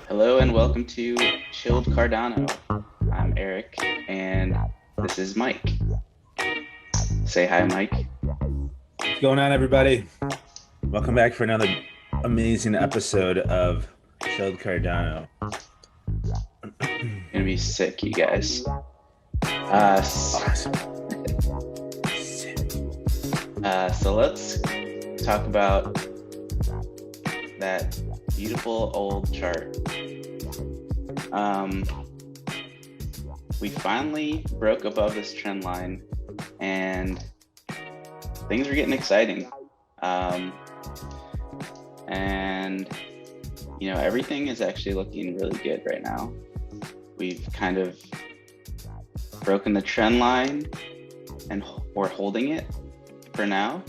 Hello and welcome to Chilled Cardano. I'm Eric and this is Mike. Say hi, Mike. What's going on, everybody? Welcome back for another amazing episode of Chilled Cardano. Gonna be sick, you guys. Awesome. So let's talk about that beautiful old chart. We finally broke above this trend line and things are getting exciting. And you know, everything is actually looking really good right now. We've kind of broken the trend line and we're holding it for now.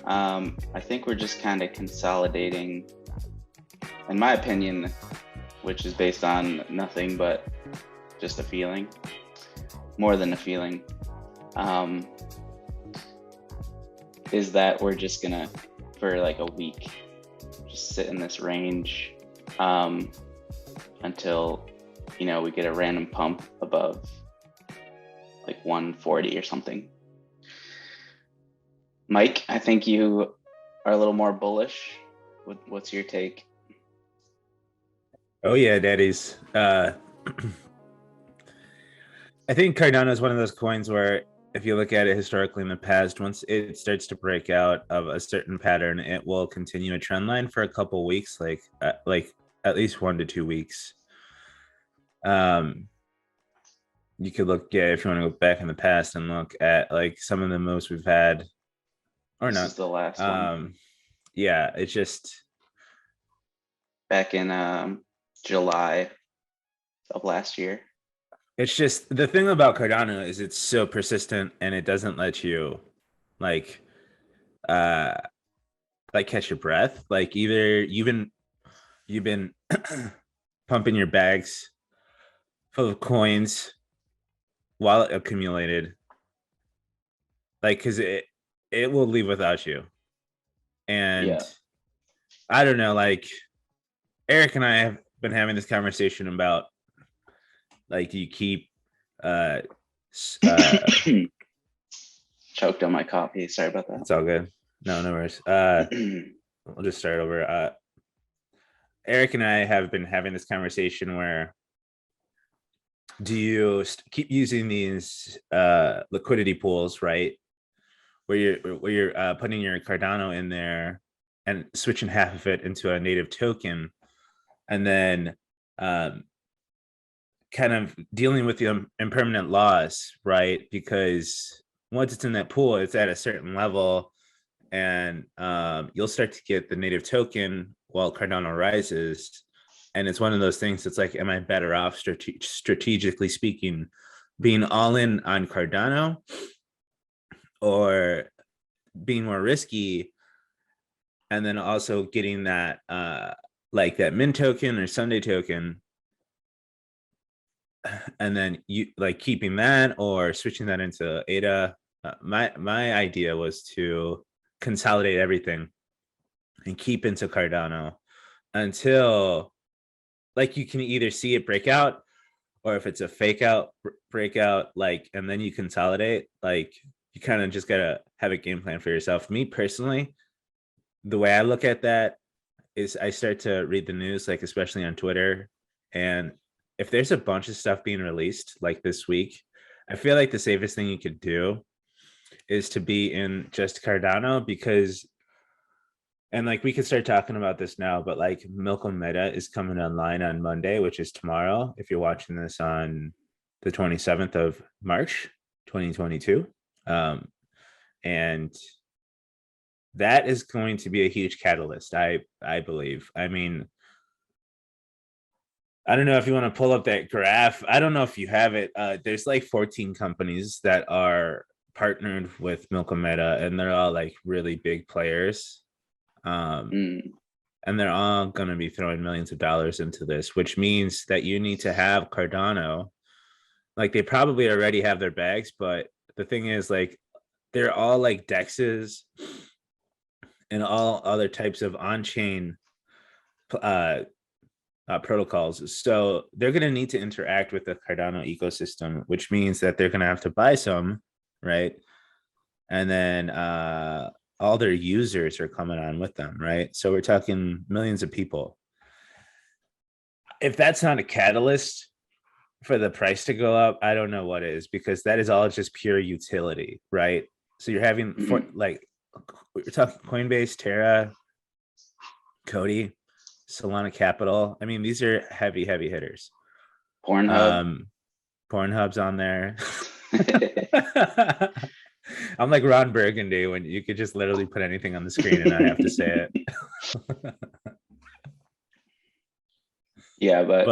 I think we're just kind of consolidating, in my opinion, which is based on nothing but just a feeling, more than a feeling, is that we're just gonna, for like a week, just sit in this range until, you know, we get a random pump above like 140 or something. Mike, I think you are a little more bullish. What's your take? Oh yeah, daddies. I think Cardano is one of those coins where if you look at it historically in the past, once it starts to break out of a certain pattern, it will continue a trend line for a couple weeks, like at least 1 to 2 weeks. You could look at, if you want to go back in the past and look at like some of the moves we've had, or This not. is the last one. Yeah, it's just Back in July of last year. it's just the thing about Cardano is it's so persistent and it doesn't let you like uh catch your breath. Like either you've been pumping your bags full of coins while it accumulated, like because it will leave without you. And Yeah. I don't know, like Eric and I have been having this conversation about like, do you keep Choked on my coffee. Sorry about it's all good. No worries. that. We'll just start over. Eric and I have been having this conversation where do you keep using these liquidity pools, right? Where you're putting your Cardano in there and switching half of it into a native token, and then kind of dealing with the impermanent loss, right? Because once it's in that pool, it's at a certain level, and you'll start to get the native token while Cardano rises. And it's one of those things that's like, am I better off strategically speaking, being all in on Cardano or being more risky and then also getting that like that mint token or Sunday token, and then you like keeping that or switching that into ADA. My idea was to consolidate everything and keep into Cardano until like you can either see it break out or if it's a fake out breakout, like, and then you consolidate. Like you kind of just gotta have a game plan for yourself. Me personally, the way I look at that is I start to read the news, like especially on Twitter, and if there's a bunch of stuff being released like this week, I feel like the safest thing you could do is to be in just Cardano, because, and like we could start talking about this now, but like Milk Meta is coming online on Monday, which is tomorrow. If you're watching this on the 27th of March, 2022. And that is going to be a huge catalyst, I believe. I mean, I don't know if you want to pull up that graph. I don't know if you have it. There's like 14 companies that are partnered with Milk Meta, and they're all like really big players. And they're all going to be throwing millions of dollars into this, which means that you need to have Cardano. Like they probably already have their bags, but the thing is, like, they're all like dexes and all other types of on-chain protocols. So they're going to need to interact with the Cardano ecosystem, which means that they're going to have to buy some, right? And then all their users are coming on with them, right? So we're talking millions of people. If that's not a catalyst for the price to go up, I don't know what is, because that is all just pure utility, right? So you're having for like we're talking Coinbase, Terra, Cody, Solana Capital. I mean, these are heavy hitters. Pornhub. Pornhub's on there. I'm like Ron Burgundy when you could just literally put anything on the screen and not have to say it. Yeah, but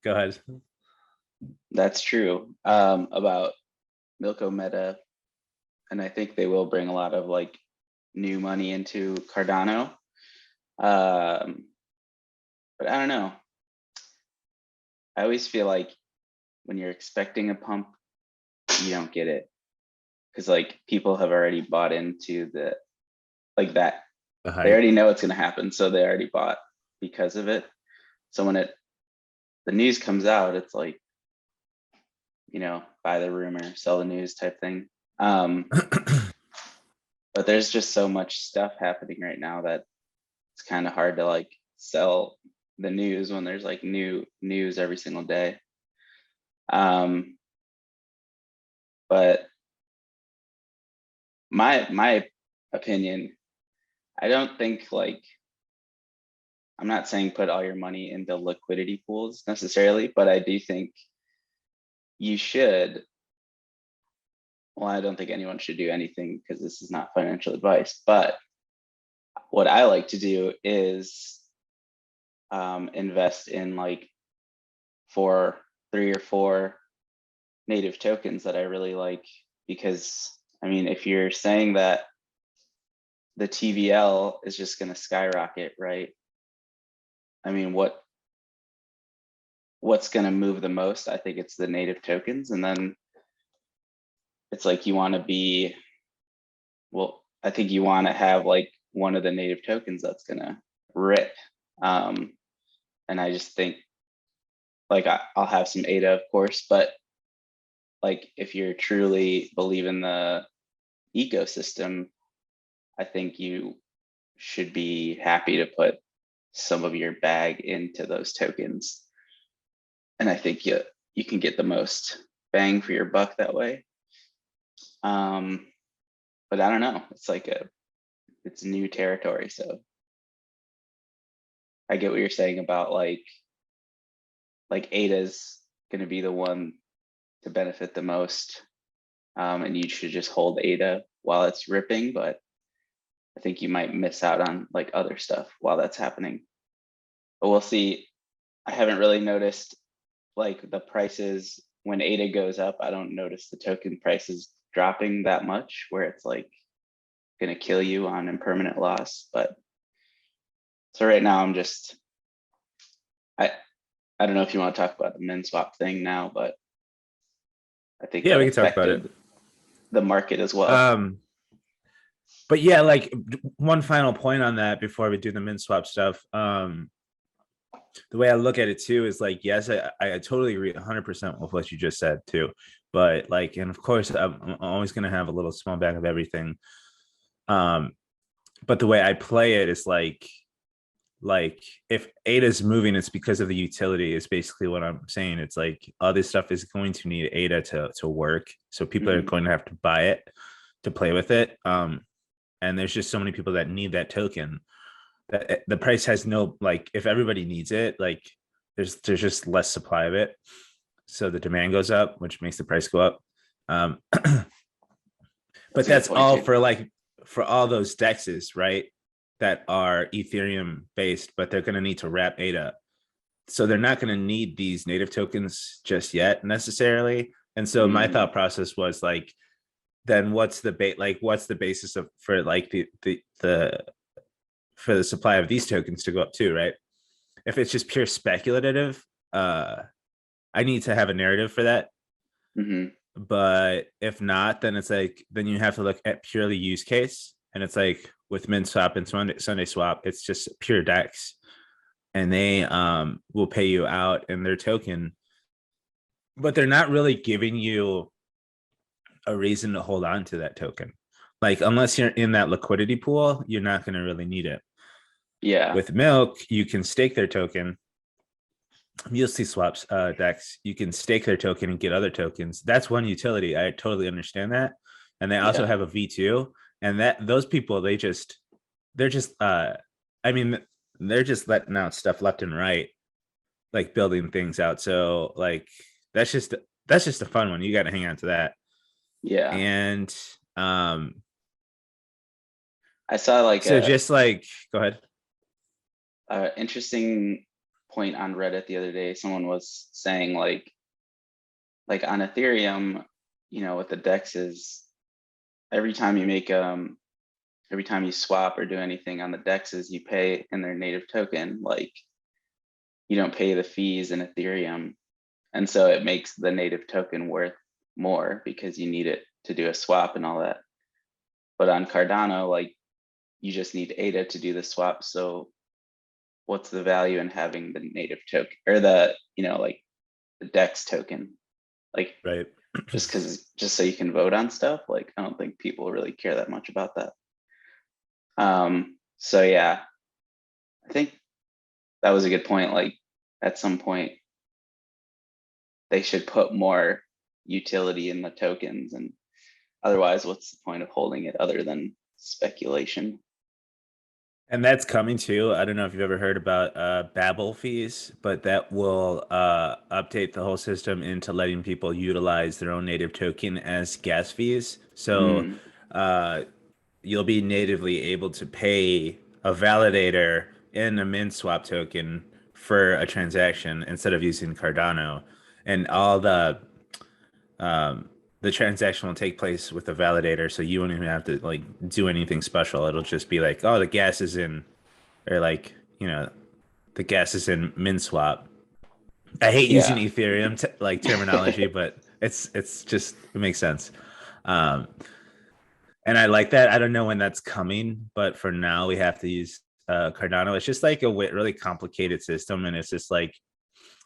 go ahead. That's true about Milko Meta, and I think they will bring a lot of like new money into Cardano. But I don't know. I always feel like when you're expecting a pump, you don't get it, because like people have already bought into the like that. They already know it's going to happen, so they already bought because of it. So when the news comes out, it's like, you know, buy the rumor, sell the news type thing. But there's just so much stuff happening right now that it's kind of hard to like sell the news when there's like new news every single day. But my opinion, I don't think like, I'm not saying put all your money into liquidity pools necessarily, but I do think you should. Well, I don't think anyone should do anything because this is not financial advice, but what I like to do is invest in like 3 or 4 native tokens that I really like, because I mean, if you're saying that the TVL is just going to skyrocket, right? I mean, what's going to move the most? I think it's the native tokens, and then it's like you want to be, well, I think you want to have like one of the native tokens that's going to rip. And I just think like I'll have some ADA, of course, but like if you're truly believe in the ecosystem, I think you should be happy to put some of your bag into those tokens. And I think you can get the most bang for your buck that way. But I don't know, it's like it's new territory. So I get what you're saying about like ADA's going to be the one to benefit the most. And you should just hold ADA while it's ripping, but I think you might miss out on like other stuff while that's happening. But we'll see. I haven't really noticed like the prices when ADA goes up. I don't notice the token prices dropping that much where it's like going to kill you on impermanent loss. But so right now I'm just, I don't know if you want to talk about the Minswap thing now, but I think yeah, that we can talk about affected it. The market as well. But yeah, like one final point on that before we do the Minswap stuff. The way I look at it too is like, yes, I totally agree 100% with what you just said too. But like, and of course, I'm always going to have a little small bag of everything. But the way I play it is like if ADA is moving, it's because of the utility is basically what I'm saying. It's like all this stuff is going to need ADA to work. So people are going to have to buy it to play with it. And there's just so many people that need that token that the price has no, like, if everybody needs it, like there's just less supply of it. So the demand goes up, which makes the price go up. But that's all too. for all those dexes, right? That are Ethereum based, but they're going to need to wrap ADA. So they're not going to need these native tokens just yet necessarily. And so my thought process was like, then what's the basis of for like for the supply of these tokens to go up too, right? If it's just pure speculative, I need to have a narrative for that. But if not, then it's like, then you have to look at purely use case. And it's like with Minswap and Sunday Swap, it's just pure DEX. and they will pay you out in their token, but they're not really giving you a reason to hold on to that token. Like, unless you're in that liquidity pool, you're not going to really need it. Yeah. With Milk, you can stake their token. Muesliswap's DEX, you can stake their token and get other tokens. That's one utility. I totally understand that. And they also Yeah. have a V2. And that those people, they're just I mean, they're just letting out stuff left and right, like building things out. So like that's just a fun one. You got to hang on to that. Yeah. And I saw like so just like go ahead. a interesting point on Reddit the other day. Someone was saying like on Ethereum, you know, with the dexes, every time you make every time you swap or do anything on the dexes, you pay in their native token. Like you don't pay the fees in Ethereum. And so it makes the native token worth more because you need it to do a swap and all that. But on Cardano, like you just need ADA to do the swap. So what's the value in having the native token or the, you know, like the DEX token? Like Right. just so you can vote on stuff. Like I don't think people really care that much about that. So yeah, I think that was a good point. Like at some point they should put more utility in the tokens, and otherwise what's the point of holding it other than speculation? And that's coming too. I don't know if you've ever heard about Babel fees, but that will update the whole system into letting people utilize their own native token as gas fees. So Mm, uh, you'll be natively able to pay a validator in a Minswap token for a transaction instead of using Cardano, and all the transaction will take place with the validator, so you won't even have to like do anything special. It'll just be like, oh, the gas is in, or like, the gas is in Minswap. I hate using yeah, Ethereum like terminology, but it's just it makes sense. Um, and I like that. I don't know when that's coming, but for now we have to use Cardano. It's just like a really complicated system, and it's just like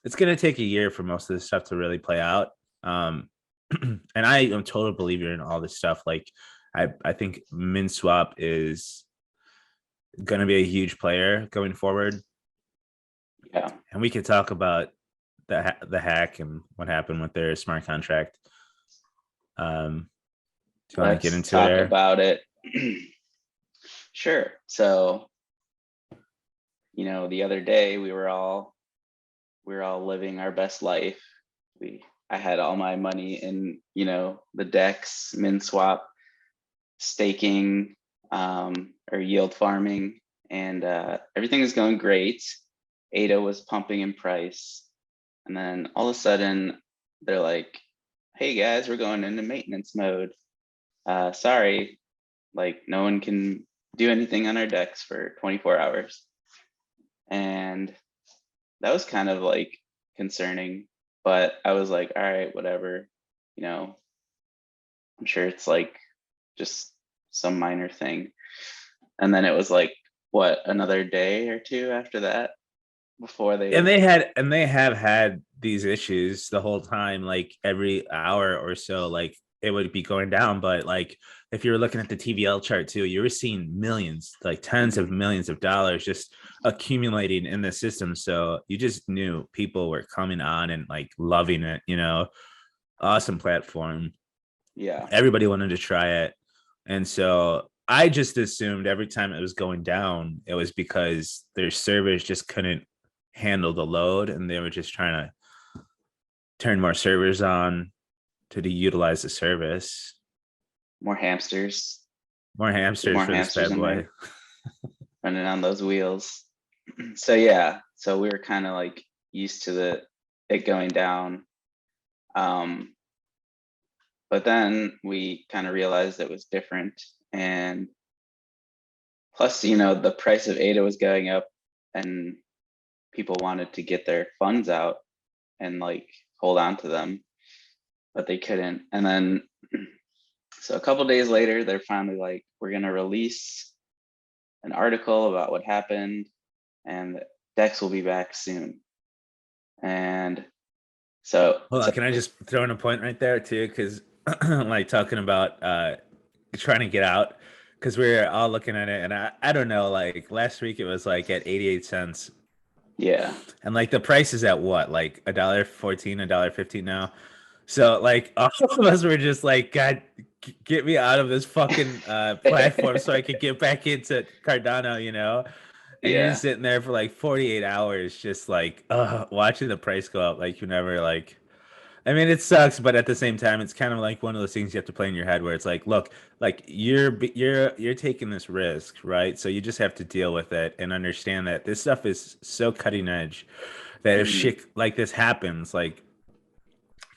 it's gonna take a year for most of this stuff to really play out. And I am a total believer in all this stuff. Like I think Minswap is gonna be a huge player going forward, yeah. and we could talk about the hack and what happened with their smart contract. Do you want to get Let's into it, talk Air? about it. Sure. So, you know, the other day we were all living our best life. I had all my money in, you know, the DEX, MinSwap, staking, or yield farming, and everything is going great. ADA was pumping in price. And then all of a sudden they're like, hey guys, we're going into maintenance mode. Sorry, like no one can do anything on our DEX for 24 hours. And that was kind of like concerning, but I was like, all right, whatever, you know, I'm sure it's like just some minor thing. And then it was like, what, another day or two after that before And they, they have had these issues the whole time, like every hour or so, like it would be going down. But like if you were looking at the TVL chart too, you were seeing millions, like tens of Mhm. millions of dollars just accumulating in the system. So you just knew people were coming on and like loving it, awesome platform. Yeah, Everybody wanted to try it. And so I just assumed every time it was going down, it was because their servers just couldn't handle the load and they were just trying to turn more servers on to utilize the service. more hamsters, More get hamsters more for this hamsters bad in boy. there running on those wheels. So yeah, so we were kind of like used to it going down. Um, but then we kind of realized it was different. And plus, you know, the price of ADA was going up and people wanted to get their funds out and like hold on to them, but they couldn't. And then, so a couple days later, they're finally like, we're going to release an article about what happened. And DEX will be back soon. And so, Hold on, can I just throw in a point right there too? Because like talking about trying to get out, because we're all looking at it, and I don't know, like last week it was like at 88 cents. yeah, And like the price is at what, like $1.14, $1.15 now. So like all of us were just like, God, get me out of this fucking platform so I could get back into Cardano, you know? And you're just yeah, sitting there for like 48 hours, just like watching the price go up. Like you never like, I mean, it sucks, but at the same time, it's kind of like one of those things you have to play in your head where it's like, look, like you're taking this risk, right? So you just have to deal with it and understand that this stuff is so cutting edge that if mhm, shit like this happens, like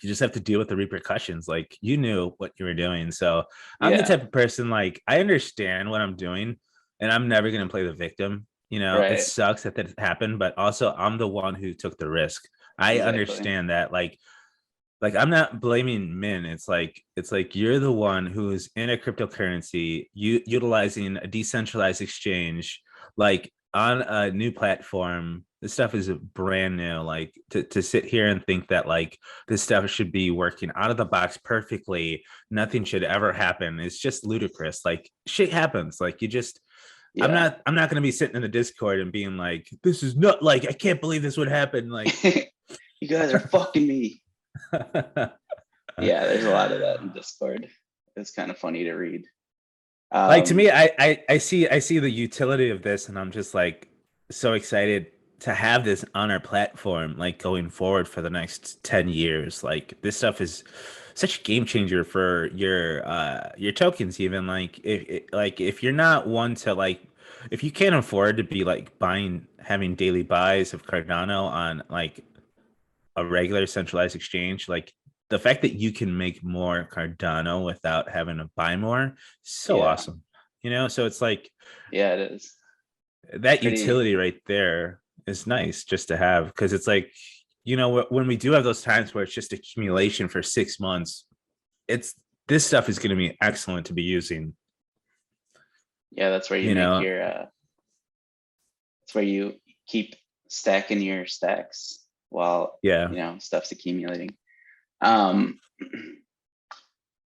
you just have to deal with the repercussions. Like you knew what you were doing. So I'm the yeah, type of person, like I understand what I'm doing and I'm never going to play the victim. You know, it right, sucks that that happened, but also I'm the one who took the risk. I exactly, understand that like I'm not blaming Min. It's like you're the one who is in a cryptocurrency, utilizing a decentralized exchange, like on a new platform. This stuff is brand new. Like to sit here and think that like this stuff should be working out of the box perfectly, nothing should ever happen. It's just ludicrous. Like shit happens. Like you just yeah. I'm not gonna be sitting in the Discord and being like, this is not like I can't believe this would happen. Like You guys are fucking me. Yeah, there's a lot of that in Discord. It's kind of funny to read. like to me, Um, I see the utility of this, and I'm just like so excited to have this on our platform, like going forward for the next 10 years. Like this stuff is such a game changer for your tokens, even like if you're not one to like if you can't afford to be like buying having daily buys of Cardano on like a regular centralized exchange, like the fact that you can make more Cardano without having to buy more, so yeah, awesome. You know, so it's like yeah, it is. It's that pretty, utility right there is nice just to have because it's like, you know, when we do have those times where it's just accumulation for 6 months, it's this stuff is going to be excellent to be using, yeah, that's where you you make know. your, that's where you keep stacking your stacks while, Yeah. stuff's accumulating. Um,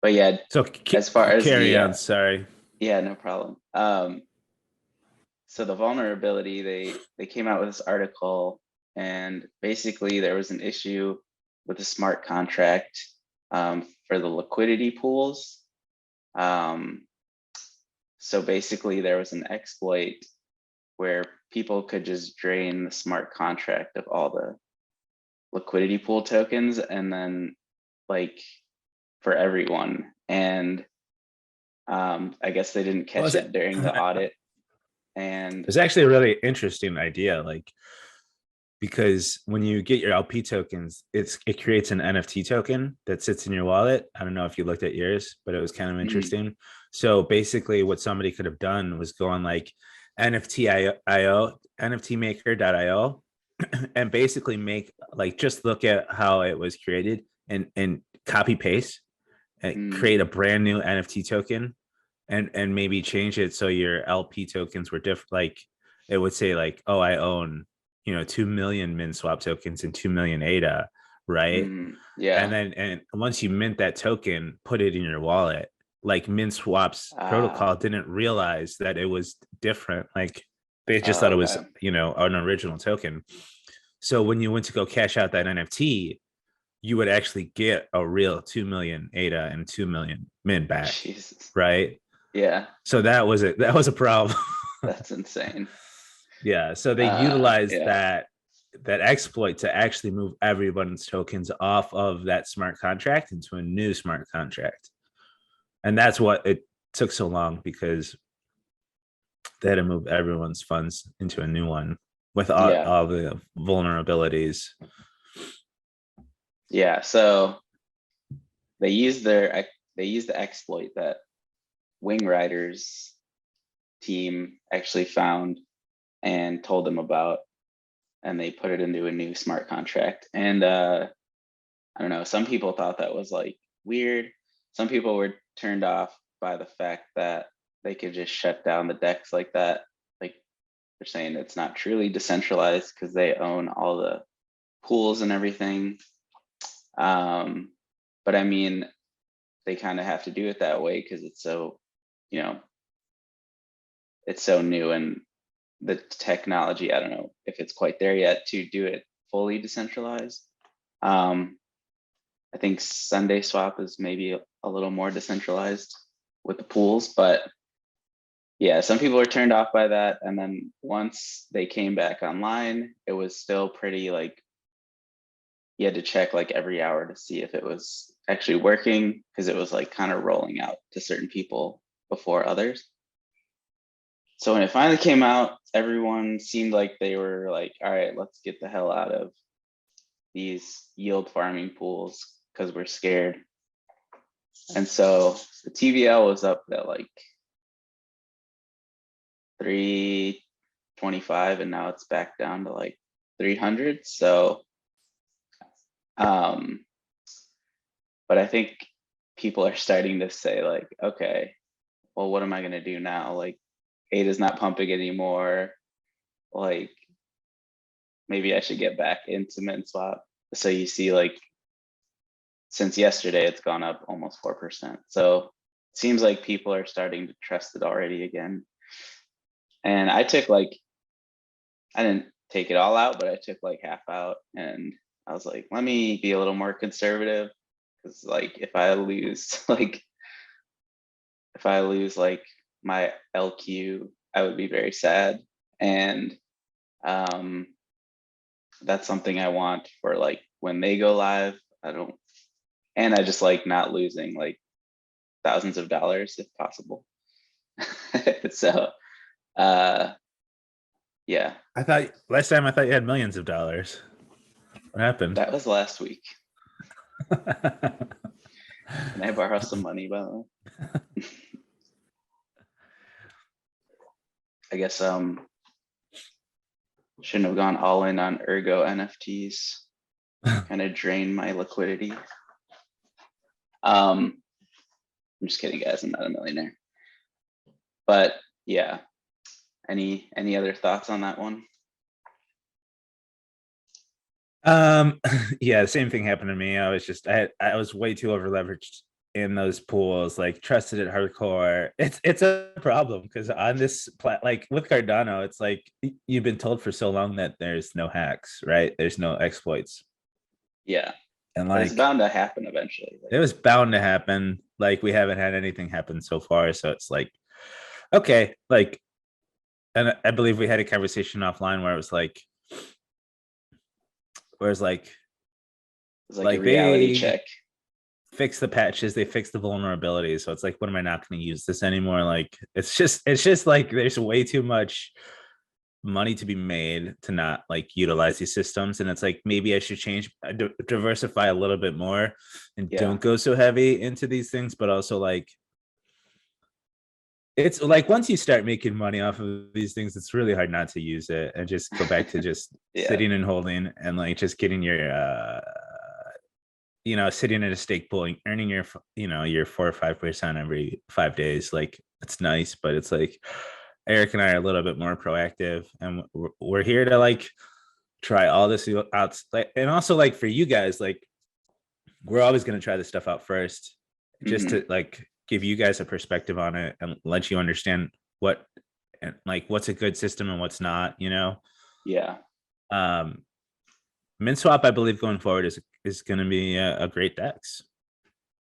but yeah, So as far as carry the, on. Sorry. yeah, no problem. So the vulnerability, they came out with this article, and basically there was an issue with the smart contract for the liquidity pools. Um, so basically there was an exploit where people could just drain the smart contract of all the liquidity pool tokens, and then like for everyone. And I guess they didn't Well, catch it during the audit. And it's actually a really interesting idea. Like because when you get your LP tokens, it creates an NFT token that sits in your wallet. I don't know if you looked at yours, but it was kind of mm, interesting. So basically, what somebody could have done was go on like NFTIO, NFTmaker.io, and basically make like just look at how it was created and copy paste and mm, create a brand new NFT token and maybe change it so your LP tokens were different. Like it would say like, oh, I own 2 million Minswap tokens and 2 million ADA, right? And yeah. then and once you mint that token, put it in your wallet. Like Minswap's Uh, protocol didn't realize that it was different. Like they just thought it was okay. an original token. So when you went to go cash out that NFT, you would actually get a real 2 million ADA and 2 million min back, Jesus. right? Yeah, So that was it. That was a problem. that's insane. Yeah. So they utilized Yeah. that exploit to actually move everyone's tokens off of that smart contract into a new smart contract. And that's what it took so long because they had to move everyone's funds into a new one with Yeah. all the vulnerabilities. Yeah. So they used they used the exploit that Wing Riders team actually found and told them about, and they put it into a new smart contract. And I don't know, some people thought that was like weird. Some people were turned off by the fact that they could just shut down the decks like that. Like they're saying it's not truly decentralized because they own all the pools and everything. But I mean, they kind of have to do it that way because it's so, you know, it's so new, and the technology, I don't know if it's quite there yet to do it fully decentralized. I think Sunday Swap is maybe a little more decentralized with the pools, but yeah, some people are turned off by that. And then once they came back online, it was still pretty like, you had to check like every hour to see if it was actually working, because it was like kind of rolling out to certain people before others. So when it finally came out, everyone seemed like they were like, all right, let's get the hell out of these yield farming pools because we're scared. And so the TVL was up at like 325, and now it's back down to like 300. So, but I think people are starting to say like, okay, well, what am I going to do now? Like, ADA's not pumping anymore. Like, maybe I should get back into Minswap. So you see, like, since yesterday, it's gone up almost 4%. So it seems like people are starting to trust it already again. And I took like, I didn't take it all out, but I took like half out, and I was like, let me be a little more conservative, because like if I lose like my LQ, I would be very sad. And that's something I want for like when they go live. And I just like not losing like thousands of dollars if possible. So yeah. I thought last time I thought you had millions of dollars. What happened? That was last week. Can I borrow some money, by the way? I guess shouldn't have gone all in on Ergo NFTs. Kind of drain my liquidity. I'm just kidding, guys. I'm not a millionaire. But yeah. Any other thoughts on that one? Yeah, same thing happened to me. I was way too over leveraged in those pools, like trusted it hardcore. It's a problem because on this like with Cardano, it's like you've been told for so long that there's no hacks, right? There's no exploits. Yeah. And But it's like bound to happen eventually. it was bound to happen. Like we haven't had anything happen so far. So it's like, okay, like, and I believe we had a conversation offline where it was like, It's like a reality check. Fix the patches, they fix the vulnerabilities. So it's like, what am I not going to use this anymore? Like it's just like there's way too much money to be made to not like utilize these systems. And it's like maybe I should change, diversify a little bit more and don't go so heavy into these things, but also like it's like once you start making money off of these things, it's really hard not to use it and just go back to just sitting and holding and like just getting your sitting at a stake pool and earning your 4 or 5% every 5 days. Like it's nice, but it's like Eric and I are a little bit more proactive, and we're here to like try all this out. And also like for you guys, like we're always going to try this stuff out first, just to like give you guys a perspective on it and let you understand what and like what's a good system and what's not. Yeah. Minswap, I believe, going forward is going to be a great DEX.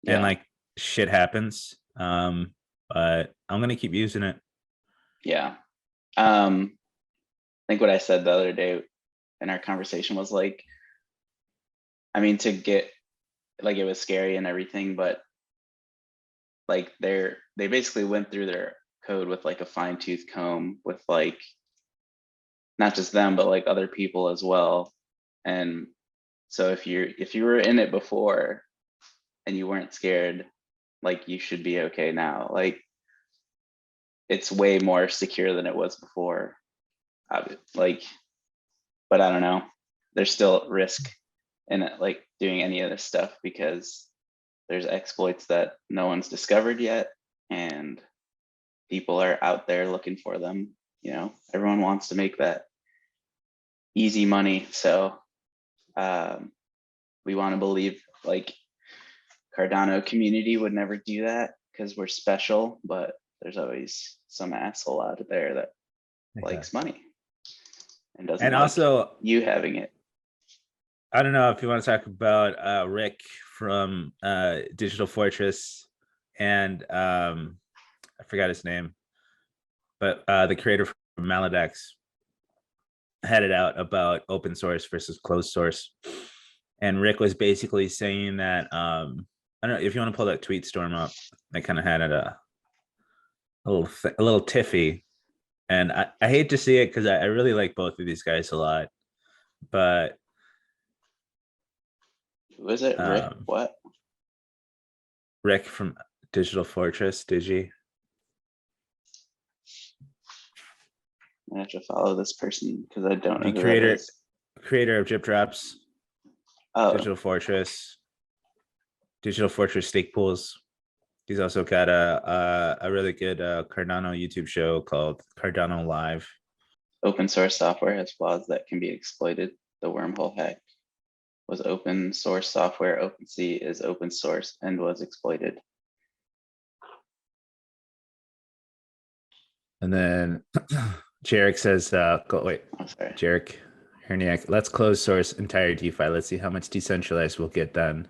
And like shit happens, but I'm going to keep using it. Yeah. I think what I said the other day in our conversation was like, I mean, to get like, it was scary and everything, but like they basically went through their code with like a fine-tooth comb with like not just them, but like other people as well. And so if you were in it before and you weren't scared, like you should be okay now. Like it's way more secure than it was before. Like, but I don't know. There's still risk in it, like doing any of this stuff, because there's exploits that no one's discovered yet, and people are out there looking for them. you know, everyone wants to make that easy money. So we want to believe like Cardano community would never do that because we're special, but there's always some asshole out there that likes money and doesn't And like also, you having it. I don't know if you want to talk about Rick from Digital Fortress and I forgot his name, but the creator from Maladex had it out about open source versus closed source. And Rick was basically saying that I don't know if you want to pull that tweet storm up. I kind of had it a little tiffy, and I hate to see it because I really like both of these guys a lot, but Who is it? Rick? What? Rick from Digital Fortress, Digi. I have to follow this person because I don't know The who that is. creator of Drip Drops, Digital Fortress stake pools. He's also got a really good Cardano YouTube show called Cardano Live. Open source software has flaws that can be exploited. The wormhole hack was open source software. OpenSea is open source and was exploited. And then Jarek says, Jarek Herniak, let's close source entire DeFi. Let's see how much decentralized we'll get done.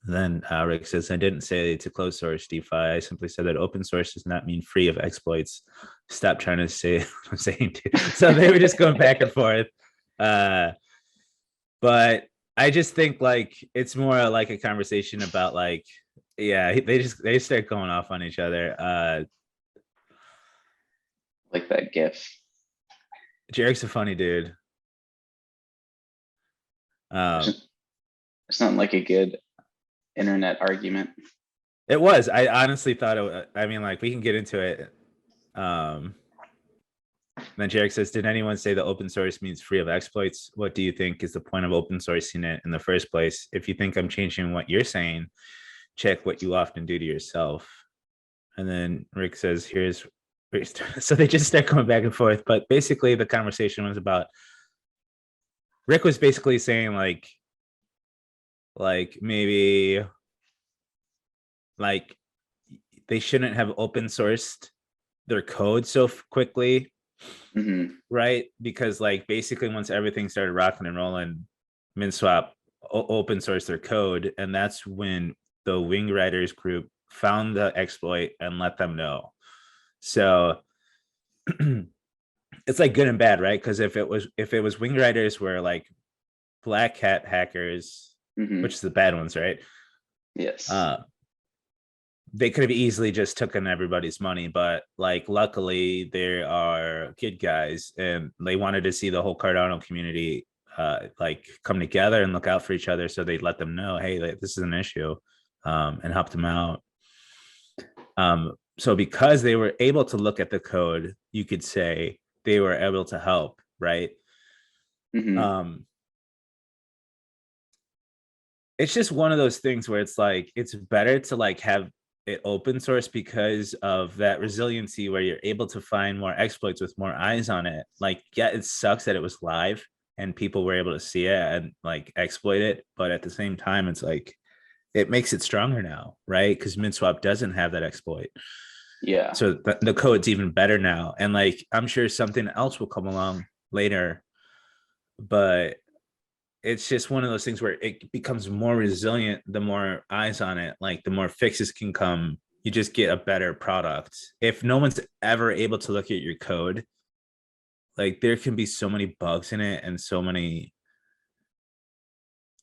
Then Rick says, I didn't say to close source DeFi. I simply said that open source does not mean free of exploits. Stop trying to say what I'm saying too. So they were just going back and forth. But I just think like it's more like a conversation about like, yeah, they start going off on each other. Like that GIF. Jarek's a funny dude. It's not like a good internet argument. It was. I honestly thought it. I mean, like we can get into it. Then Jarek says, "Did anyone say that open source means free of exploits? What do you think is the point of open sourcing it in the first place? If you think I'm changing what you're saying, check what you often do to yourself." And then Rick says, "Here's." So they just start going back and forth. But basically, the conversation was about. Rick was basically saying like maybe like they shouldn't have open sourced their code so quickly, right? Because like basically once everything started rocking and rolling, Minswap open sourced their code, and that's when the Wing Riders group found the exploit and let them know. So it's like good and bad, right? Because if it was Wing Riders were like black hat hackers, which is the bad ones, right? Yes. They could have easily just taken everybody's money, but like luckily they are good guys and they wanted to see the whole Cardano community like come together and look out for each other, so they let them know, hey, like, this is an issue, and helped them out. So because they were able to look at the code, you could say they were able to help, right? It's just one of those things where it's like it's better to like have it open source because of that resiliency where you're able to find more exploits with more eyes on it. Like, yeah, it sucks that it was live and people were able to see it and like exploit it, but at the same time it's like it makes it stronger now, right? Because Minswap doesn't have that exploit. Yeah. So the code's even better now, and like I'm sure something else will come along later, but it's just one of those things where it becomes more resilient the more eyes on it. Like the more fixes can come, you just get a better product. If no one's ever able to look at your code, like there can be so many bugs in it and so many,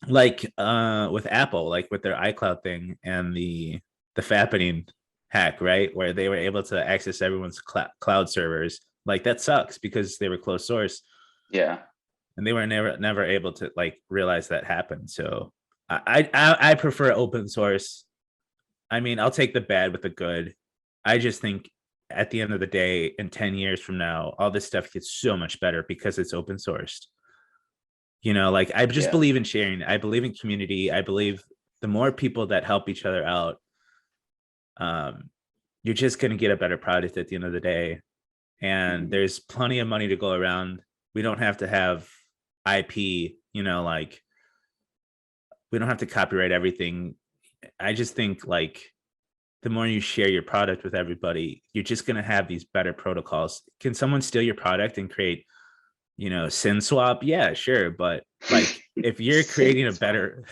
like with Apple, like with their iCloud thing and the fappening hack, right, where they were able to access everyone's cloud servers. Like that sucks because they were closed source. Yeah. And they were never able to like realize that happened. So I prefer open source. I mean, I'll take the bad with the good. I just think at the end of the day, in 10 years from now, all this stuff gets so much better because it's open sourced. You know, like I just believe in sharing. I believe in community. I believe the more people that help each other out, you're just going to get a better product at the end of the day. and there's plenty of money to go around. We don't have to have IP, like we don't have to copyright everything. I just think like the more you share your product with everybody, you're just going to have these better protocols. Can someone steal your product and create, Minswap? Yeah, sure. But like, if you're creating a better,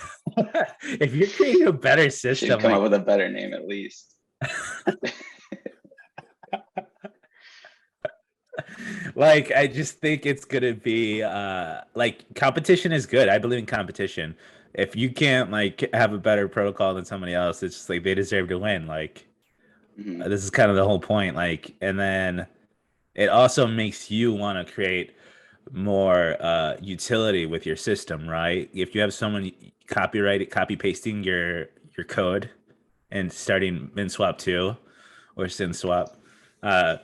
if you're creating a better Should system, come up like, with a better name at least. like, I just think it's going to be, like, competition is good. I believe in competition. If you can't like have a better protocol than somebody else, it's just like they deserve to win. Like, this is kind of the whole point. Like, and then it also makes you want to create more utility with your system, right? If you have someone copy pasting your code and starting Minswap 2 or SynSwap, uh,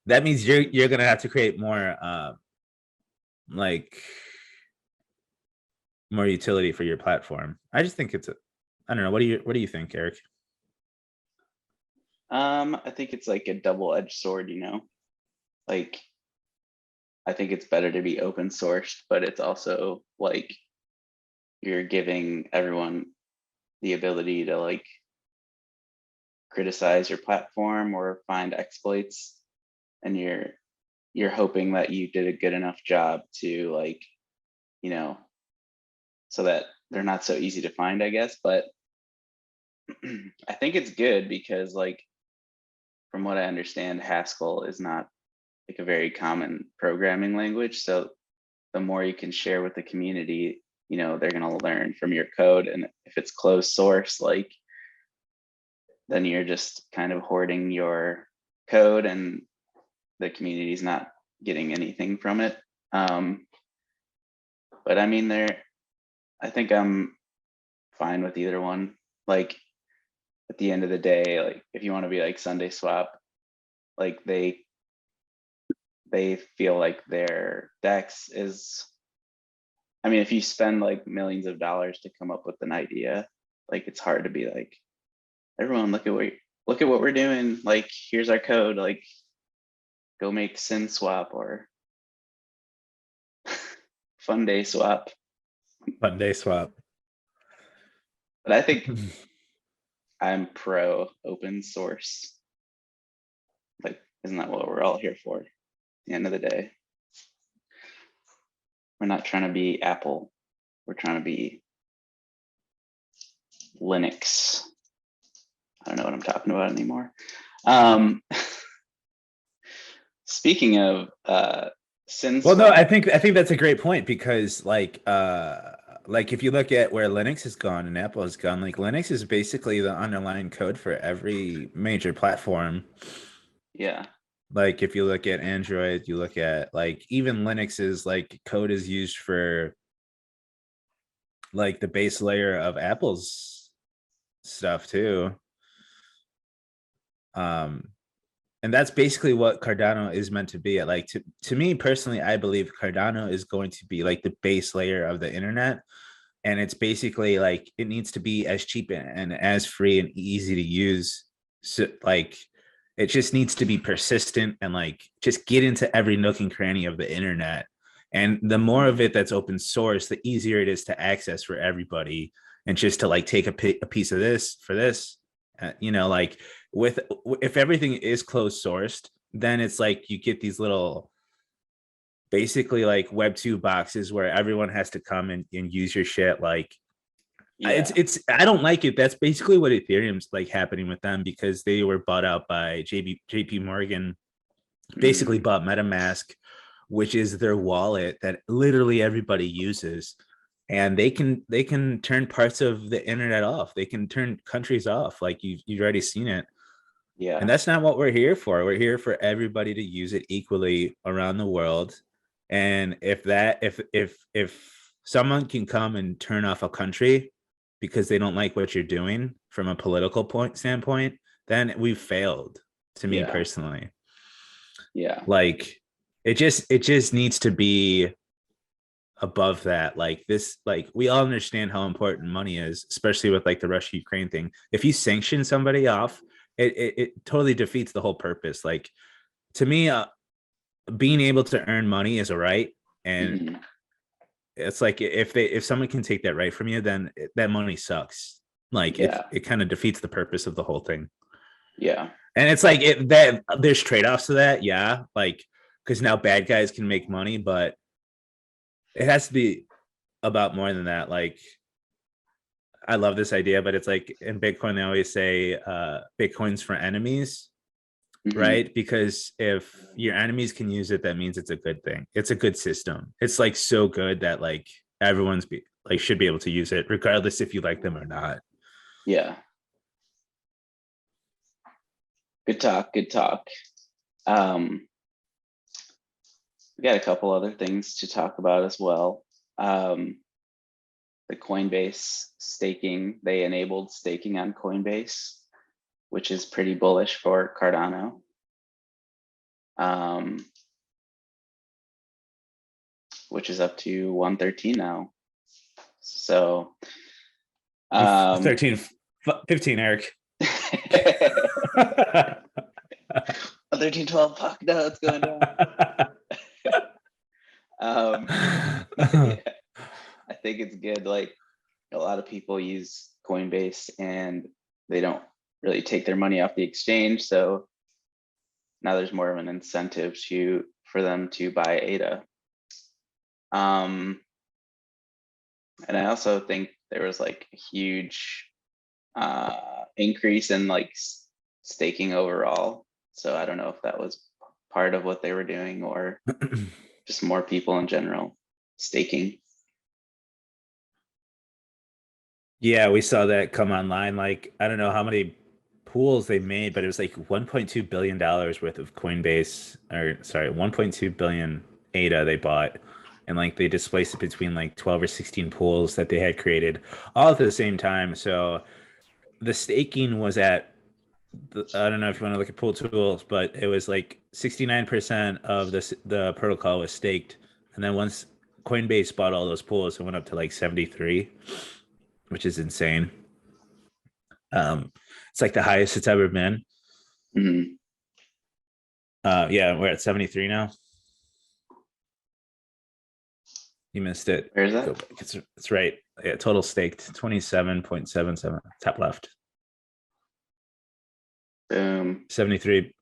that means you're gonna have to create more like more utility for your platform. I just think I don't know. What do you think, Eric? I think it's like a double-edged sword, like I think it's better to be open sourced, but it's also like you're giving everyone the ability to like criticize your platform or find exploits, and you're hoping that you did a good enough job to like, so that they're not so easy to find, I guess. But I think it's good because like from what I understand, Haskell is not like a very common programming language. So the more you can share with the community, they're going to learn from your code. And if it's closed source, like, then you're just kind of hoarding your code and the community's not getting anything from it. But I mean, I think I'm fine with either one. Like at the end of the day, like if you want to be like Sunday Swap, like they feel like their DEX is, I mean, if you spend like millions of dollars to come up with an idea, like it's hard to be like, everyone look at what we're doing. Like, here's our code, like go make SynSwap or Fun Day Swap. Fun day swap. But I think I'm pro open source. Like, isn't that what we're all here for? At the end of the day, we're not trying to be Apple. We're trying to be Linux. I don't know what I'm talking about anymore. Speaking of SynSwap. Well, no, I think that's a great point because like if you look at where Linux has gone and Apple has gone, like Linux is basically the underlying code for every major platform. Yeah. Like if you look at Android, you look at like even Linux's like code is used for like the base layer of Apple's stuff too. And that's basically what Cardano is meant to be. Like to me personally, I believe Cardano is going to be like the base layer of the internet. And it's basically like it needs to be as cheap and as free and easy to use. So like it just needs to be persistent and like just get into every nook and cranny of the internet. And the more of it that's open source, the easier it is to access for everybody. And just to like take a piece of this for this, like if everything is closed sourced, then it's like you get these little basically like web 2 boxes where everyone has to come and use your shit. Like it's I don't like it. That's basically what Ethereum's like happening with them because they were bought out by JP Morgan, basically bought MetaMask, which is their wallet that literally everybody uses. And they can turn parts of the internet off. They can turn countries off. Like you've already seen it. Yeah. And that's not what we're here for. We're here for everybody to use it equally around the world. And if someone can come and turn off a country because they don't like what you're doing from a political standpoint, then we've failed, to me personally. Yeah. Like it just needs to be above that. Like this, like we all understand how important money is, especially with like the Russia Ukraine thing. If you sanction somebody off it totally defeats the whole purpose. Like to me, being able to earn money is a right, and Mhm. it's like if someone can take that right from you, then that money sucks. Like Yeah. it kind of defeats the purpose of the whole thing. Yeah. And it's like that there's trade-offs to that, yeah, like because now bad guys can make money, but it has to be about more than that. Like I love this idea, but it's like in Bitcoin they always say Bitcoin's for enemies, Mhm. right? Because if your enemies can use it, that means it's a good thing. It's a good system. It's like so good that like everyone's like should be able to use it, regardless if you like them or not. Yeah. Good talk. Good talk. Um, we got a couple other things to talk about as well. The Coinbase staking, they enabled staking on Coinbase, which is pretty bullish for Cardano. Which is up to 113 now. So 13, 15, Eric. 13, 12, fuck no, it's going down. Yeah, I think it's good. Like a lot of people use Coinbase and they don't really take their money off the exchange. So now there's more of an incentive for them to buy ADA. And I also think there was like a huge increase in like staking overall. So I don't know if that was part of what they were doing or just more people in general staking. Yeah, we saw that come online. Like, I don't know how many pools they made, but it was like $1.2 billion worth of Coinbase, or sorry, 1.2 billion ADA they bought. And like they displaced it between like 12 or 16 pools that they had created all at the same time. So the staking was at, I don't know if you want to look at pool tools, but it was like 69% of the protocol was staked. And then once Coinbase bought all those pools, it went up to like 73, which is insane. It's like the highest it's ever been. Mm-hmm. Yeah, we're at 73 now. You missed it. Where is that? Go back. It's right. Yeah, total staked 27.77. Top left. Boom. 73.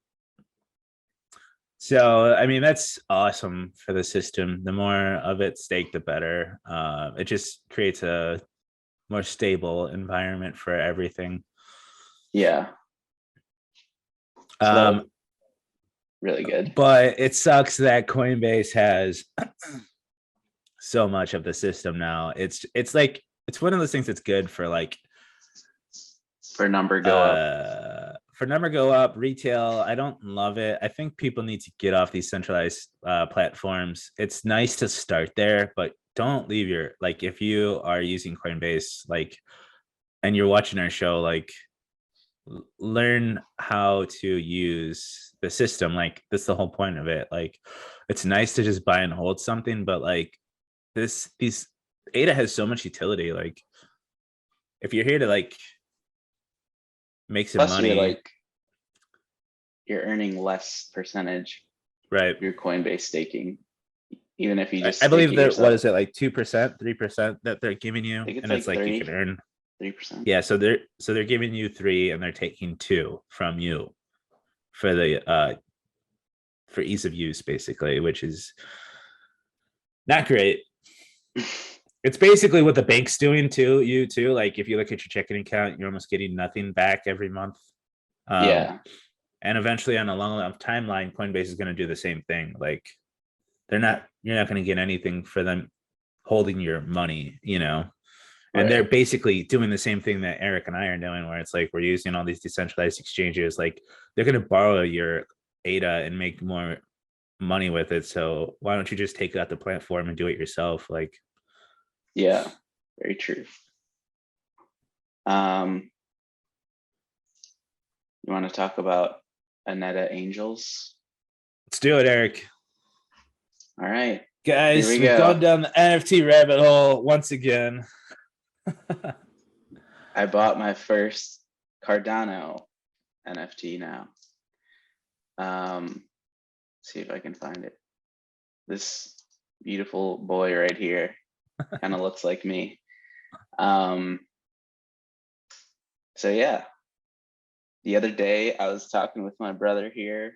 So I mean that's awesome for the system. The more of it staked, the better. It just creates a more stable environment for everything. Yeah. So that was really good. But it sucks that Coinbase has so much of the system now. It's like it's one of those things that's good for like For number go up. For number go up. Retail, I don't love it. I think people need to get off these centralized platforms. It's nice to start there, but don't leave your, like, if you are using Coinbase, like, and you're watching our show, like, learn how to use the system. Like, that's the whole point of it. Like, it's nice to just buy and hold something, but like these ADA has so much utility. Like, if you're here to like make some Plus money, you're earning less percentage right? your Coinbase staking, even if you just I stake believe it that, what yourself. is it, like 2%, 3% that they're giving you, I think it's and it's like like you can earn. 3%. Yeah, so they're giving you 3 and they're taking 2 from you for the for ease of use, basically, which is not great. It's basically what the bank's doing to you too. Like if you look at your checking account, you're almost getting nothing back every month. Um, Yeah. and eventually on a long enough timeline, Coinbase is going to do the same thing. Like you're not going to get anything for them holding your money, you know. And they're Right. basically doing the same thing that Eric and I are doing, where it's like we're using all these decentralized exchanges. Like they're going to borrow your ADA and make more money with it. So why don't you just take out the platform and do it yourself? Like, Yeah. Very true. You want to talk about Aneta Angels? let's do it, Eric. All right. Here Guys, we we've gone go. down the NFT rabbit hole once again. I bought my first Cardano NFT now. See if I can find it. This beautiful boy right here kind of looks like me. So yeah, the other day I was talking with my brother here,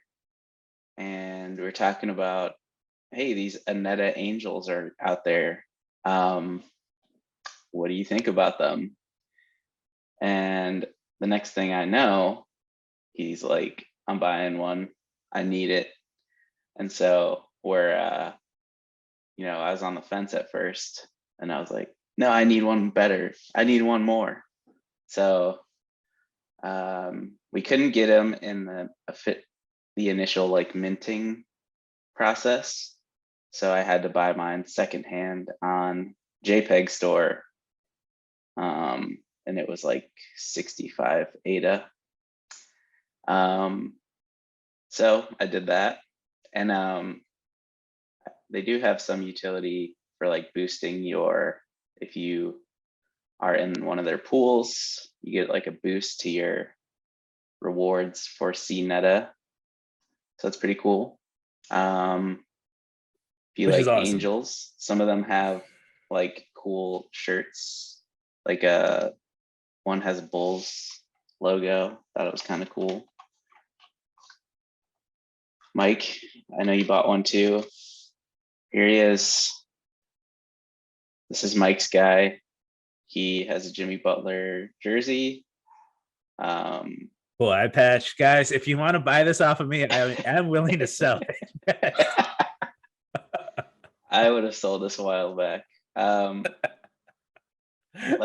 and we were talking about, hey, these Aneta Angels are out there. What do you think about them? And the next thing I know, he's like, I'm buying one. I need it. And so we're, you know, I was on the fence at first, and I was like, no, I need one better. I need one more. So we couldn't get him in the initial like minting process. So I had to buy mine secondhand on JPEG store. And it was like 65 ADA. So I did that. And they do have some utility for like boosting if you are in one of their pools, you get like a boost to your rewards for CNETA. So that's pretty cool. If you Which like is awesome. Angels, some of them have like cool shirts. Like one has a Bulls logo. Thought it was kind of cool. Mike, I know you bought one too. Here he is. This is Mike's guy. He has a Jimmy Butler jersey. Cool eye patch, guys. If you want to buy this off of me, I am willing to sell it. I would have sold this a while back. Let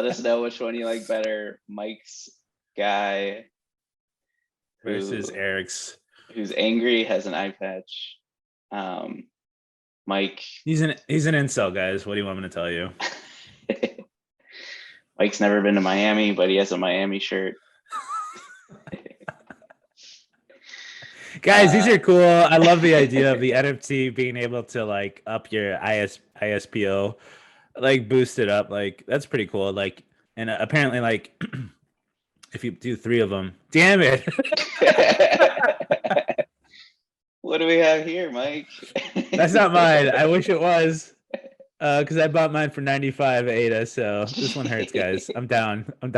us know which one you like better, Mike's guy versus Eric's, who's angry, has an eye patch. Mike, he's an incel, guys. What do you want me to tell you? Mike's never been to Miami, but he has a Miami shirt. Guys, these are cool. I love the idea of the NFT being able to like up your ISPO, like boost it up. Like that's pretty cool. Like, and apparently, like if you do 3 of them, damn it. What do we have here, Mike? That's not mine. I wish it was, because I bought mine for 95 ADA. So this one hurts, guys. I'm down hard. I'm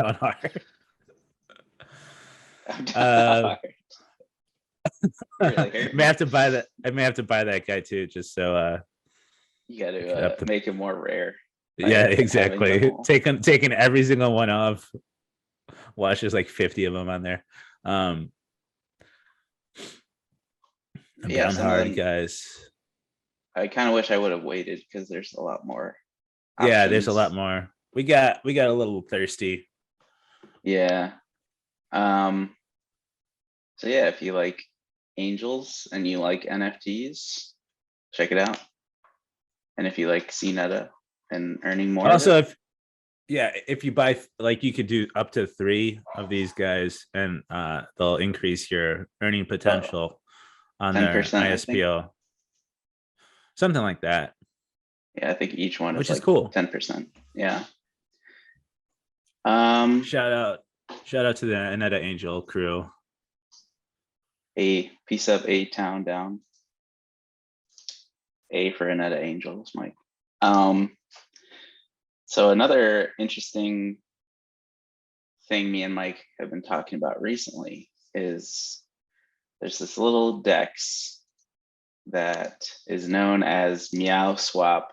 down hard. I may have to buy that. I may have to buy that guy too, just so. You got to make it more rare. Yeah, exactly. Taking every single one off. Watch, there's like 50 of them on there. I'm down hard, guys. I kind of wish I would have waited because there's a lot more options. Yeah, there's a lot more. We got a little thirsty. Yeah. So yeah, if you like Angels and you like NFTs, check it out. And if you like CNETA and earning more, also if you buy, like, you could do up to 3 of these guys, and they'll increase your earning potential on their ISPO, something like that. Yeah, I think each one which is like cool. 10%. Yeah. Shout out to the Aneta Angel crew. A piece of A town down. A for Aneta Angels, Mike. So another interesting thing me and Mike have been talking about recently is there's this little DEX that is known as MeowSwap.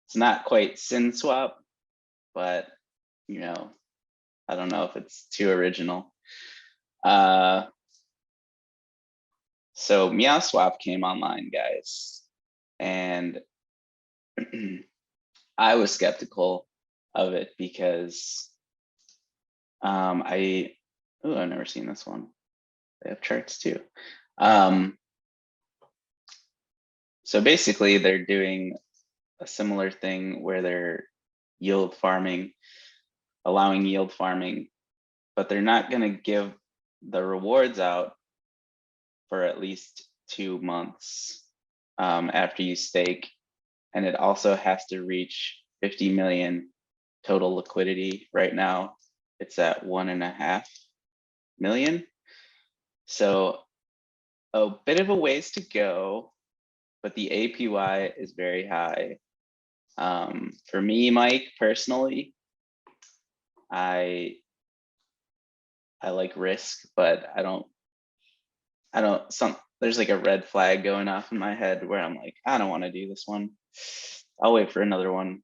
It's not quite Minswap, but you know, I don't know if it's too original. So MeowSwap came online, guys, and I was skeptical of it because I've never seen this one. They have charts too. So basically they're doing a similar thing where they're yield farming, allowing yield farming, but they're not going to give the rewards out for at least 2 months after you stake. And it also has to reach 50 million total liquidity. Right now, it's at 1.5 million. So a bit of a ways to go, but the APY is very high. For me, Mike, personally, I like risk, but there's like a red flag going off in my head where I'm like, I don't want to do this one. I'll wait for another one.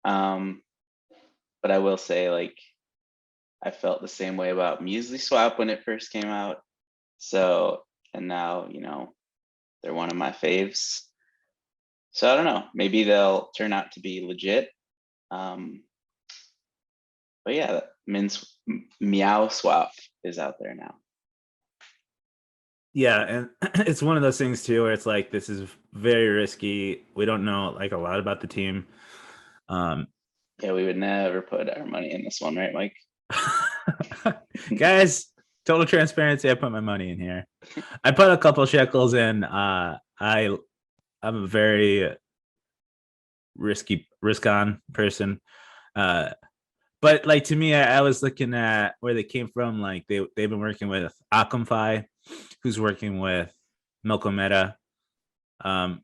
But I will say, like, I felt the same way about Muesliswap when it first came out. So, and now, they're one of my faves. So I don't know, maybe they'll turn out to be legit. But yeah, MeowSwap is out there now. Yeah, and it's one of those things too where it's like, this is very risky. We don't know like a lot about the team. Yeah, we would never put our money in this one, right, Mike? Guys, total transparency, I put my money in here. I put a couple shekels in. I'm a very risk on person. But like, to me, I was looking at where they came from. Like they've been working with Akamfi, who's working with Meta, to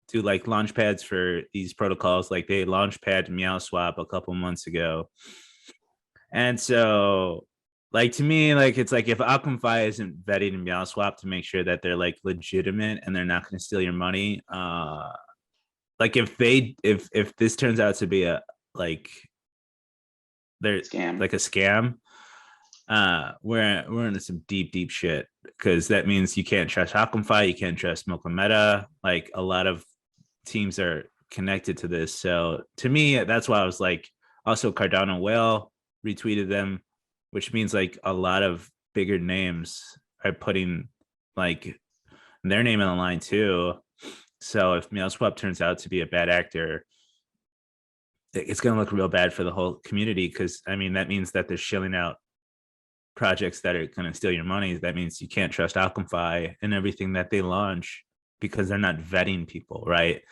do like launch pads for these protocols. Like they launch pad MeowSwap a couple months ago. And so, like, to me, like, it's like if Akamfi isn't vetting MeowSwap to make sure that they're like legitimate and they're not going to steal your money, like if this turns out to be they're Scam. like a scam, we're into some deep shit, because that means you can't trust Akamfi, you can't trust Meta. Like a lot of teams are connected to this. So to me, that's why I was like, also Cardano Whale retweeted them, which means like a lot of bigger names are putting like their name on the line too. So if MeowSwap turns out to be a bad actor, it's going to look real bad for the whole community, because I mean, that means that they're shilling out projects that are going to steal your money. That means you can't trust Akamfi and everything that they launch, because they're not vetting people, right?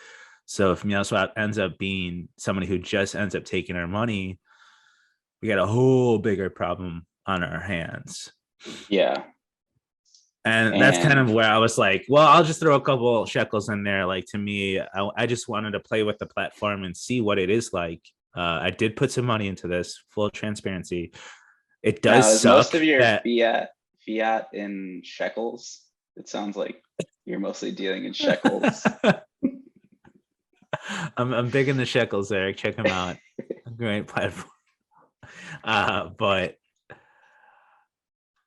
So if MeowSwap ends up being somebody who just ends up taking our money, we got a whole bigger problem on our hands. Yeah. And that's kind of where I was like, well, I'll just throw a couple shekels in there. Like, to me, I just wanted to play with the platform and see what it is like. I did put some money into this, full transparency. It does now, is suck most of your that fiat in shekels? It sounds like you're mostly dealing in shekels. I'm big in the shekels, Eric. Check them out. Great platform. But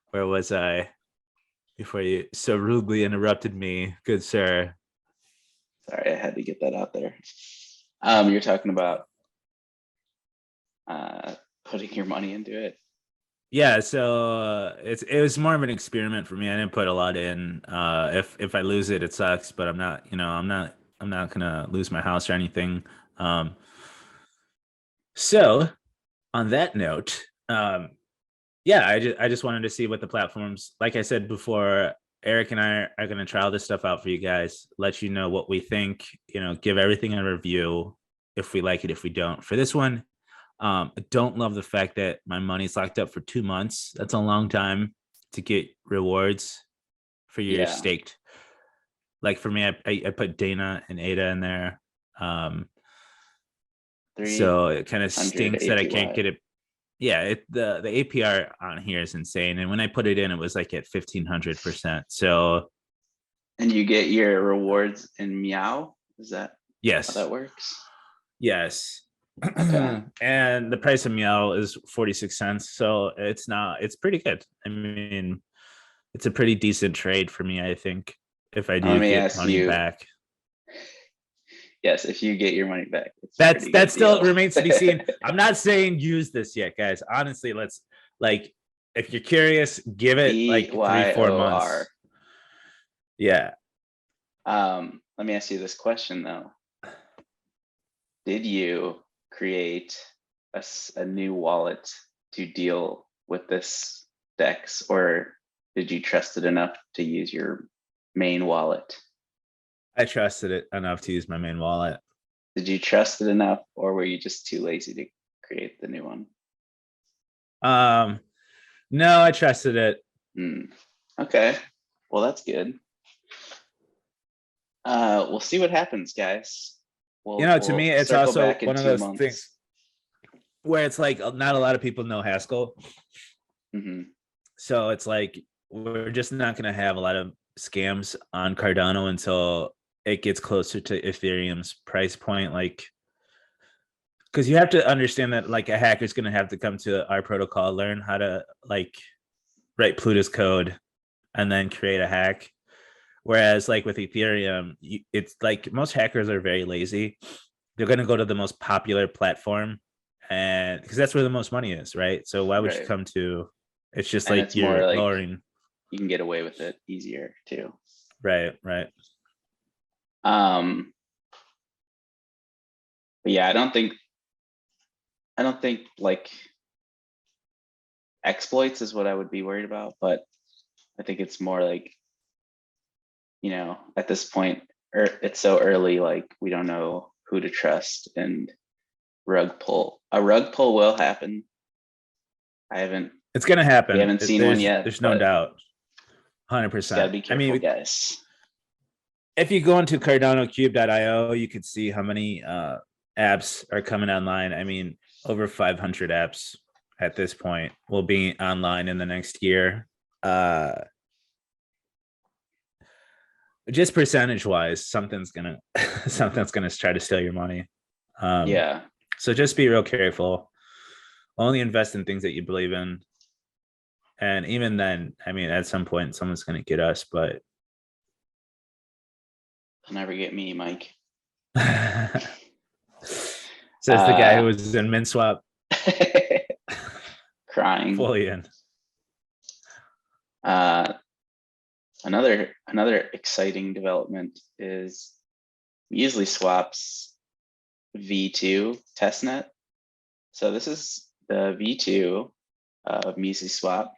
where was I before you so rudely interrupted me, good sir? Sorry, I had to get that out there. You're talking about putting your money into it. Yeah, so it was more of an experiment for me. I didn't put a lot in. If I lose it, it sucks, but I'm not gonna lose my house or anything. So on that note, yeah, I just wanted to see what the platforms, like I said before, Eric and I are going to trial this stuff out for you guys, let you know what we think, give everything a review, if we like it, if we don't. For this one, I don't love the fact that my money's locked up for 2 months. That's a long time to get rewards for your staked. Like for me, I put Dana and Ada in there. So it kind of stinks that I can't get it. Yeah, the APR on here is insane. And when I put it in, it was like at 1,500%. So, and you get your rewards in Meow? Is that yes, how that works? Yes. Okay. And the price of Meow is 46 cents. So it's pretty good. I mean, it's a pretty decent trade for me, I think, if I do get money back. Yes, if you get your money back. That still remains to be seen. I'm not saying use this yet, guys. Honestly, let's, like, if you're curious, give it like 3-4 months. Yeah. Let me ask you this question though. Did you create a new wallet to deal with this DEX, or did you trust it enough to use your main wallet? I trusted it enough to use my main wallet. Did you trust it enough, or were you just too lazy to create the new one? No, I trusted it. Okay, well, that's good. We'll see what happens, guys. To me, We'll it's circle also back in one of 2 those things months. where it's like not a lot of people know Haskell. So it's like we're just not going to have a lot of scams on Cardano until it gets closer to Ethereum's price point. Like, because you have to understand that like a hacker is going to have to come to our protocol, learn how to like write Plutus code, and then create a hack. Whereas like with Ethereum, it's like most hackers are very lazy. They're going to go to the most popular platform, and because that's where the most money is, right? So why would you Right. come to? It's just And like it's more you're like lowering. you can get away with it easier too. Right. But yeah, I don't think like exploits is what I would be worried about, but I think it's more like, at this point, it's so early, like we don't know who to trust, and a rug pull will happen. It's going to We happen. haven't seen one yet, There's no but doubt. just gotta 100%. be I careful, mean, guys. if you go into cardano-cube.io, you could see how many apps are coming online. I mean, over 500 apps at this point will be online in the next year. Just percentage wise, something's gonna try to steal your money. Yeah. So just be real careful. Only invest in things that you believe in. And even then, I mean, at some point, someone's gonna get us, but They'll never get me, Mike. says the guy who was in Minswap. Crying. Fully in. Another exciting development is Muesliswap's V2 testnet. So this is the V2 of Muesliswap.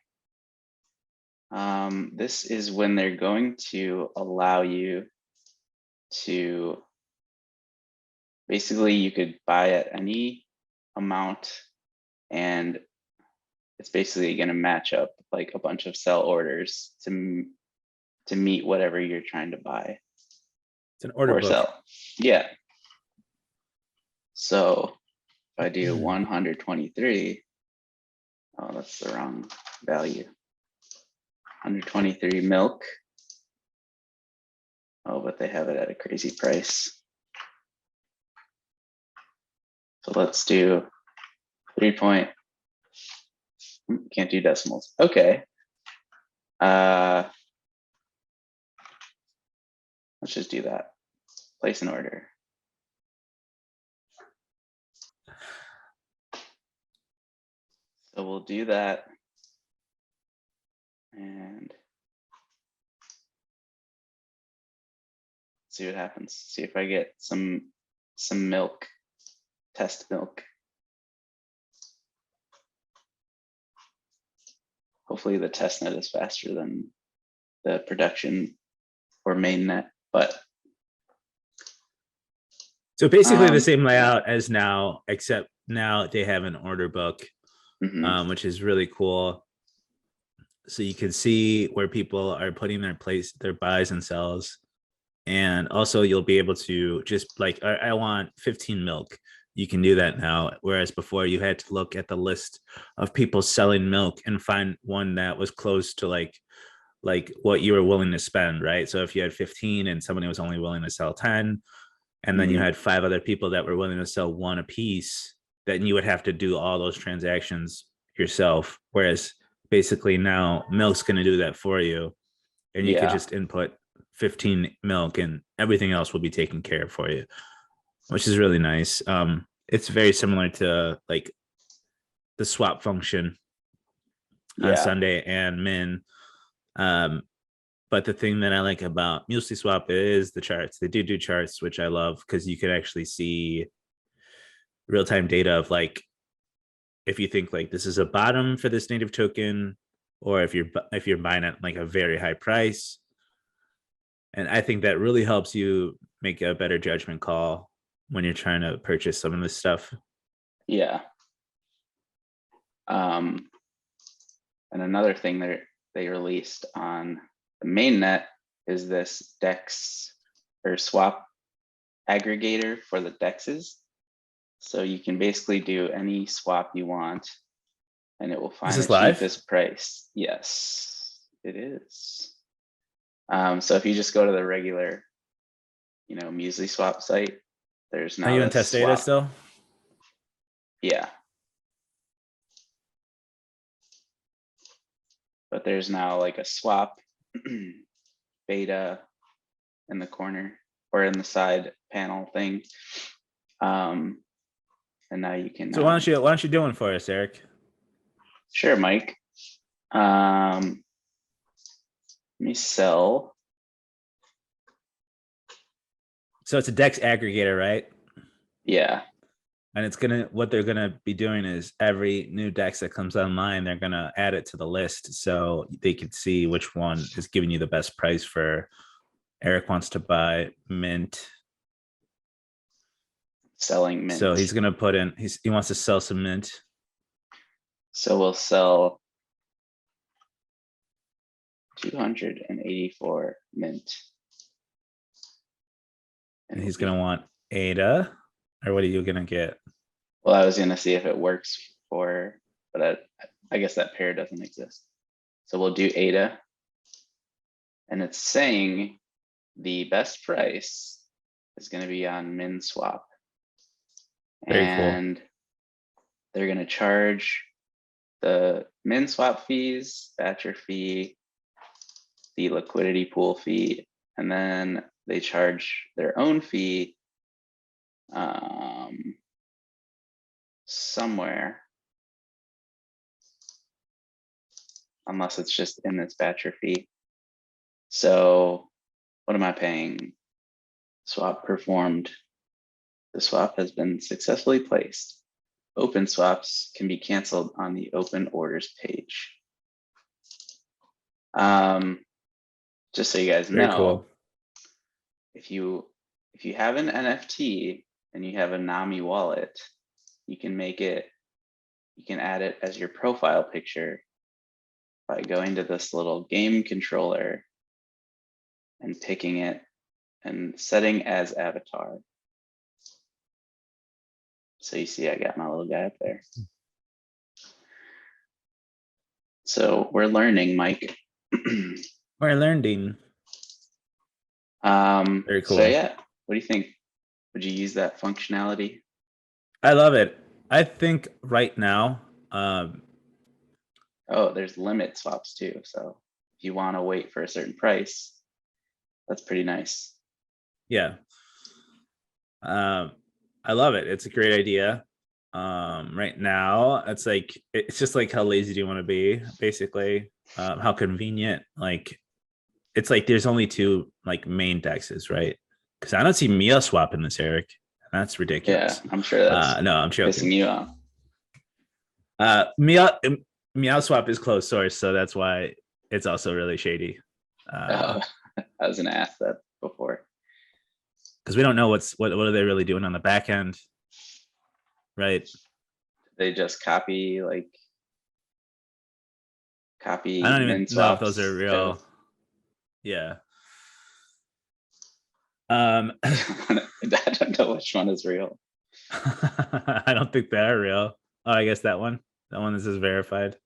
This is when they're going to allow you to basically, you could buy at any amount, and it's basically going to match up like a bunch of sell orders to meet whatever you're trying to buy. It's an order or book. Sell. Yeah. So if I do 123, oh, that's the wrong value. 123 milk. Oh, but they have it at a crazy price. So let's do 3 point. Can't do decimals. Okay. Let's just do that. Place an order. So we'll do that. And see what happens. See if I get some milk, test milk. Hopefully the test net is faster than the production or mainnet, but so basically the same layout as now, except now they have an order book, which is really cool. So you can see where people are putting their buys and sells. And also you'll be able to just like, I want 15 milk. You can do that now. Whereas before you had to look at the list of people selling milk and find one that was close to like what you were willing to spend, right? So if you had 15 and somebody was only willing to sell 10, and then you had 5 other people that were willing to sell 1 a piece, then you would have to do all those transactions yourself. Whereas basically now milk's going to do that for you, and you could just input 15 milk and everything else will be taken care of for you, which is really nice. It's very similar to like the swap function on Sunday and Min. But the thing that I like about Muesliswap is the charts. They do charts, which I love because you can actually see real-time data of like, if you think like this is a bottom for this native token, or if you're buying at like a very high price. And I think that really helps you make a better judgment call when you're trying to purchase some of this stuff. Yeah. And another thing they released on the mainnet is this DEX or swap aggregator for the DEXs. So you can basically do any swap you want and it will find Is this the live? cheapest price. Yes, it is. So if you just go to the regular, Muesliswap site, there's Are now you in this test data swap. still? Yeah. But there's now like a swap beta in the corner or in the side panel thing. And now you can. So why don't you do one for us, Eric? Sure, Mike. Let me sell. So it's a DEX aggregator, right? Yeah. And it's what they're gonna be doing is every new DEX that comes online, they're gonna add it to the list so they can see which one is giving you the best price for. Eric wants to buy Mint. Selling Mint. So he's gonna put in, he wants to sell some Mint. So we'll sell 284 Mint. And he's gonna want ADA, or what are you gonna get? Well, I was gonna see if it works but I guess that pair doesn't exist. So we'll do ADA. And it's saying the best price is gonna be on Minswap. Very cool. And they're gonna charge the Minswap fees, batcher fee, the liquidity pool fee, and then they charge their own fee somewhere, unless it's just in this batcher fee. So what am I paying? Swap performed. The swap has been successfully placed. Open swaps can be canceled on the open orders page. Just so you guys know, cool. if you have an NFT and you have a Nami wallet, you can add it as your profile picture by going to this little game controller and picking it and setting as avatar. So you see, I got my little guy up there. So we're learning, Mike. We're learning. Very cool. So yeah, what do you think? Would you use that functionality? I love it. I think right now, oh, there's limit swaps too. So if you want to wait for a certain price, that's pretty nice. Yeah. I love it. It's a great idea. Right now, it's just like how lazy do you want to be, basically. How convenient. Like, it's like there's only two like main DEXs, right? Because I don't see MeowSwap in this, Eric. That's ridiculous. Yeah, I'm sure that's no, I'm pissing you off. MeowSwap is closed source, so that's why it's also really shady. I was gonna ask that before. Because we don't know what are they really doing on the back end, right? They just copy. I don't even know if those are real. Yeah. I don't know which one is real. I don't think they are real. Oh, I guess that one that says verified.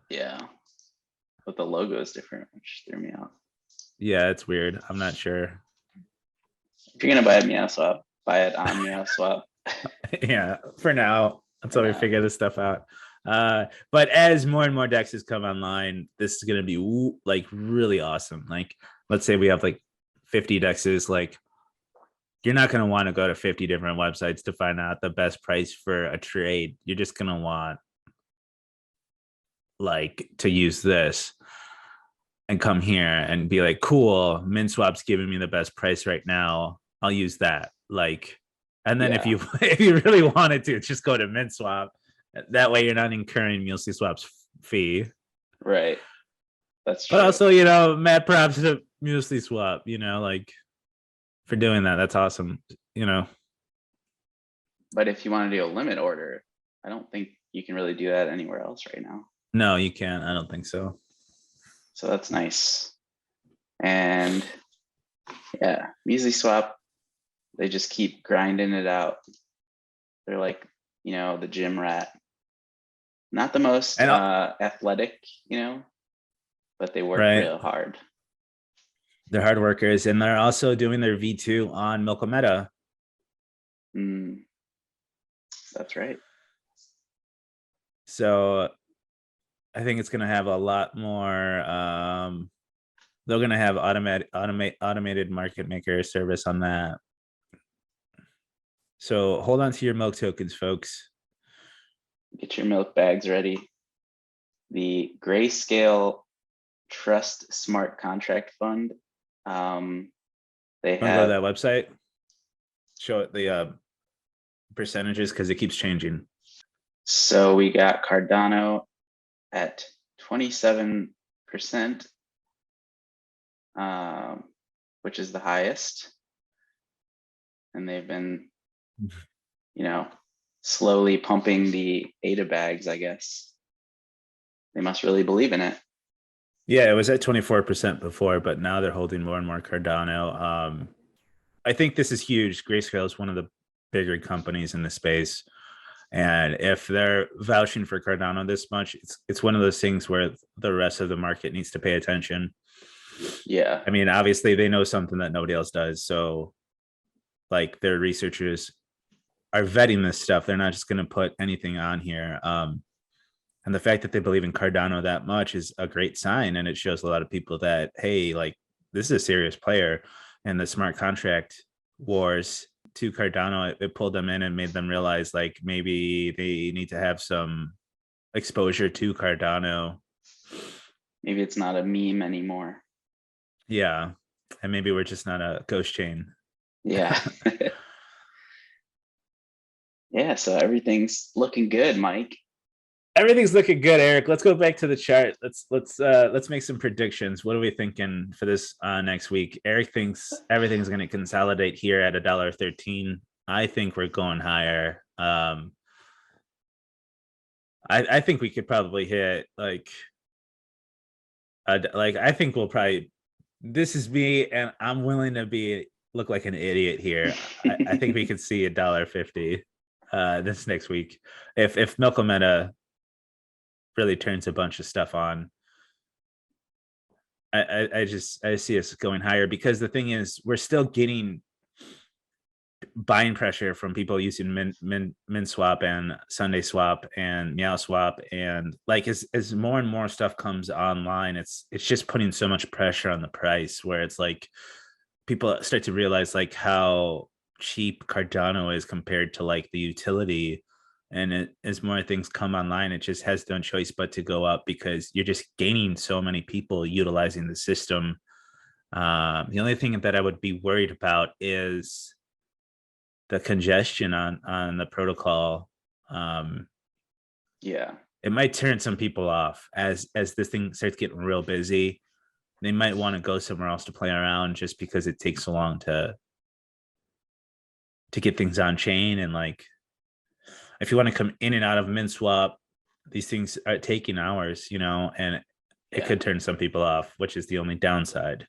Yeah, but the logo is different, which threw me off. Yeah, it's weird. I'm not sure. If you're gonna buy a MeowSwap, buy it on MeowSwap. Yeah, for now, until we figure this stuff out. But as more and more DEXs come online, this is gonna be like really awesome. Like, let's say we have like 50 DEXs. Like, you're not gonna want to go to 50 different websites to find out the best price for a trade. You're just gonna want like to use this and come here and be like, cool, Minswap's giving me the best price right now. I'll use that. Like, and then if you really wanted to, just go to Minswap. That way you're not incurring Muesliswap's fee. Right. That's true. But also, mad props to Muesliswap, like for doing that. That's awesome. But if you want to do a limit order, I don't think you can really do that anywhere else right now. No, you can't. I don't think so. So that's nice. And yeah, Muesliswap, they just keep grinding it out. They're like, the gym rat. Not the most And athletic, but they work right, real hard. they're hard workers, and they're also doing their V2 on Milkometa. That's right. So I think it's going to have a lot more. They're going to have automated market maker service on that. So hold on to your milk tokens, folks. Get your milk bags ready. The Grayscale Trust Smart Contract Fund. They Want to go to have that website? Show it the percentages because it keeps changing. So we got Cardano at 27%, which is the highest. And they've been, slowly pumping the ADA bags, I guess. They must really believe in it. Yeah, it was at 24% before, but now they're holding more and more Cardano. I think this is huge. Grayscale is one of the bigger companies in the space. And if they're vouching for Cardano this much, it's one of those things where the rest of the market needs to pay attention. Yeah. I mean, obviously they know something that nobody else does. So like their researchers are vetting this stuff. They're not just going to put anything on here. And the fact that they believe in Cardano that much is a great sign. And it shows a lot of people that, hey, like this is a serious player. And the smart contract wars to Cardano, it pulled them in and made them realize like maybe they need to have some exposure to Cardano. Maybe it's not a meme anymore. Yeah. And maybe we're just not a ghost chain. Yeah. Yeah, so everything's looking good, Mike. Everything's looking good, Eric. Let's go back to the chart. Let's make some predictions. What are we thinking for this next week? Eric thinks everything's going to consolidate here at $1.13. I think we're going higher. I think we could probably hit like I think we'll probably. This is me, and I'm willing to look like an idiot here. I think we could see $1.50 this next week if Milkometa really turns a bunch of stuff on. I see us going higher because the thing is we're still getting buying pressure from people using Minswap and Sunday Swap and MeowSwap, and like as more and more stuff comes online, it's just putting so much pressure on the price where it's like people start to realize like how cheap Cardano is compared to like the utility. And as more things come online, it just has no choice but to go up because you're just gaining so many people utilizing the system. The only thing that I would be worried about is the congestion on the protocol. Yeah. It might turn some people off as this thing starts getting real busy. They might want to go somewhere else to play around just because it takes so long to get things on chain. And like if you want to come in and out of Minswap, these things are taking hours, and it could turn some people off, which is the only downside.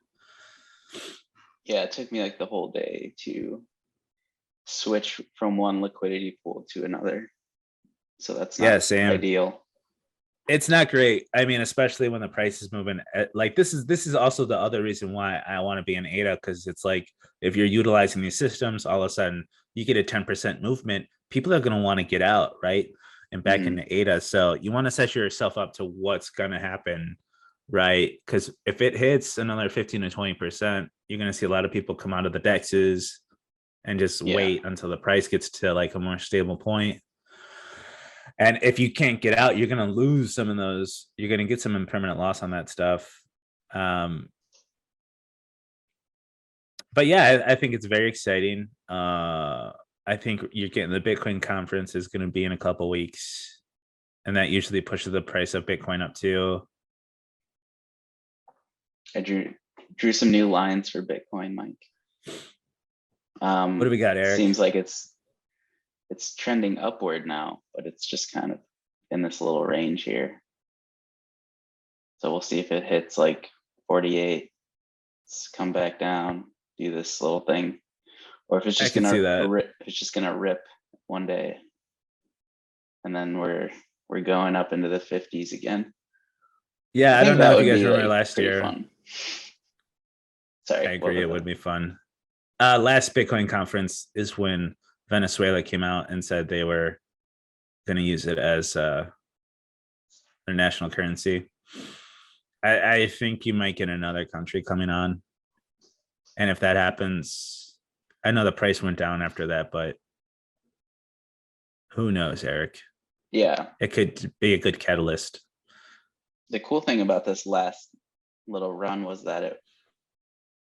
Yeah, it took me like the whole day to switch from one liquidity pool to another. So that's not ideal. It's not great. I mean, especially when the price is moving. Like this is also the other reason why I want to be in ADA, because it's like if you're utilizing these systems, all of a sudden you get a 10% movement, people are going to want to get out, right? And back into ADA. So you want to set yourself up to what's going to happen, right? Because if it hits another 15 to 20%, you're going to see a lot of people come out of the dexes and just wait until the price gets to like a more stable point. And if you can't get out, you're going to lose some of those. You're going to get some impermanent loss on that stuff. But yeah, I think it's very exciting. I think you're getting the Bitcoin conference is going to be in a couple weeks, and that usually pushes the price of Bitcoin up too. I drew some new lines for Bitcoin, Mike. What do we got, Eric? Seems like it's trending upward now, but it's just kind of in this little range here. So we'll see if it hits like 48, come back down, do this little thing, or if it's I just can see gonna that. rip, it's just gonna rip one day, and then we're going up into the 50s again. Yeah, I think don't know that if you would guys be remember like last pretty year. fun. I Sorry, what agree, was it would that? be fun. Last Bitcoin conference is when Venezuela came out and said they were going to use it as their national currency. I think you might get another country coming on, and if that happens, I know the price went down after that, but who knows, Eric? Yeah, It could be a good catalyst. the cool thing about this last little run was that it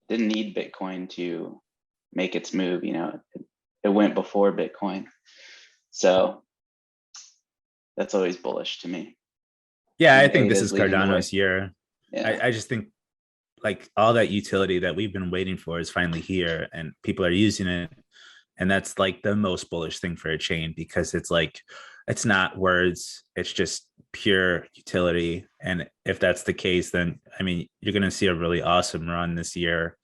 didn't need Bitcoin to make its move. It went before Bitcoin, so that's always bullish to me. Yeah, I And think this ADA's is leading the way. Cardano's year. Yeah, I just think like all that utility that we've been waiting for is finally here and people are using it. And that's like the most bullish thing for a chain, because it's like, it's not words, it's just pure utility. And if that's the case, then I mean, you're going to see a really awesome run this year,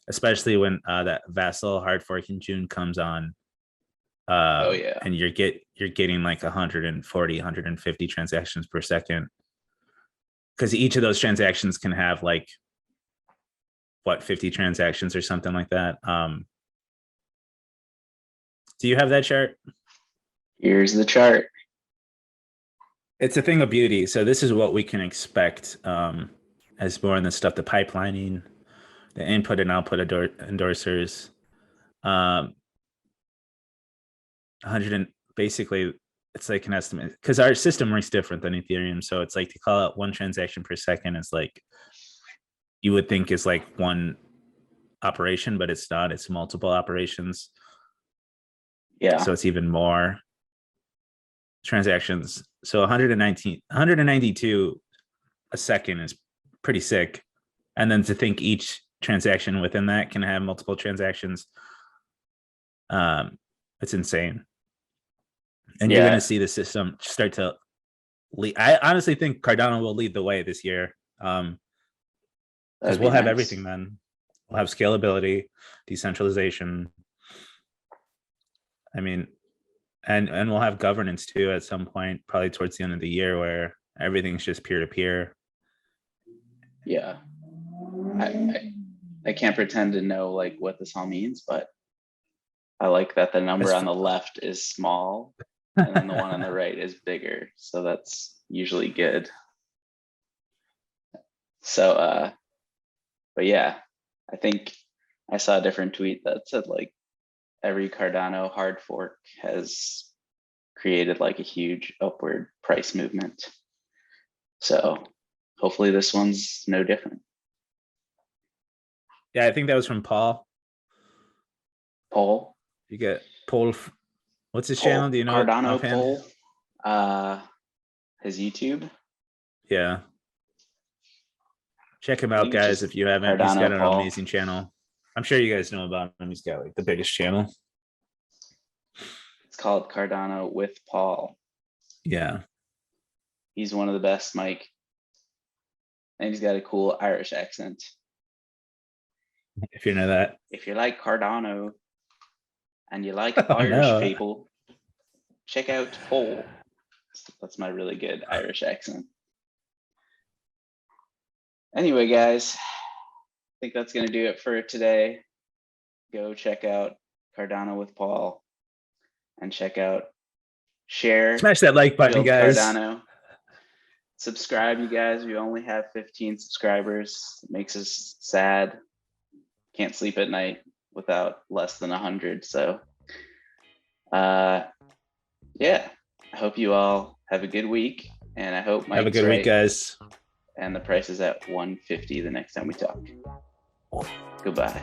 especially when that Vassal hard fork in June comes on. oh yeah, And you're getting like 140, 150 transactions per second, because each of those transactions can have like what, 50 transactions or something like that. Do you have that chart? here's the chart. It's a thing of beauty. So this is what we can expect as more in the stuff, the pipelining, the input and output endorsers. 100 and basically it's like an estimate, because our system works different than Ethereum. So it's like to call out one transaction per second is like, you would think is like one operation, but it's not. It's multiple operations. Yeah, So it's even more transactions. So 192 a second is pretty sick. And then to think each transaction within that can have multiple transactions, it's insane. And you're going to yeah, see the system start to lead. I honestly think Cardano will lead the way this year, because that'd we'll be have nice. everything then. We'll have scalability, decentralization. I mean, and we'll have governance too at some point, probably towards the end of the year, where everything's just peer to peer. Yeah, I can't pretend to know like what this all means, but I like that the number on the left is small and then the one on the right is bigger. So that's usually good. So, but yeah, I think I saw a different tweet that said like every Cardano hard fork has created like a huge upward price movement. So hopefully this one's no different. Yeah, I think that was from Paul. Paul, You get Paul. What's his channel? Do you know it Cardano offhand? Paul, his YouTube. Yeah. Check him I out, think it's guys, just if you haven't. He's got Cardano an Paul. amazing channel. I'm sure you guys know about him. He's got like the biggest channel. It's called Cardano with Paul. Yeah. He's one of the best, Mike. And he's got a cool Irish accent. If you know that. If you like Cardano and you like Oh, Irish no. people, check out Paul. That's my really good Irish accent. Anyway, guys, I think that's going to do it for today. Go check out Cardano with Paul and check out share, Smash that like button, build guys. Cardano. Subscribe, you guys. We only have 15 subscribers. It makes us sad. Can't sleep at night without less than 100. So, yeah, I hope you all have a good week, and I hope Mike's Have a good week, guys. And the price is at 150 the next time we talk. Goodbye.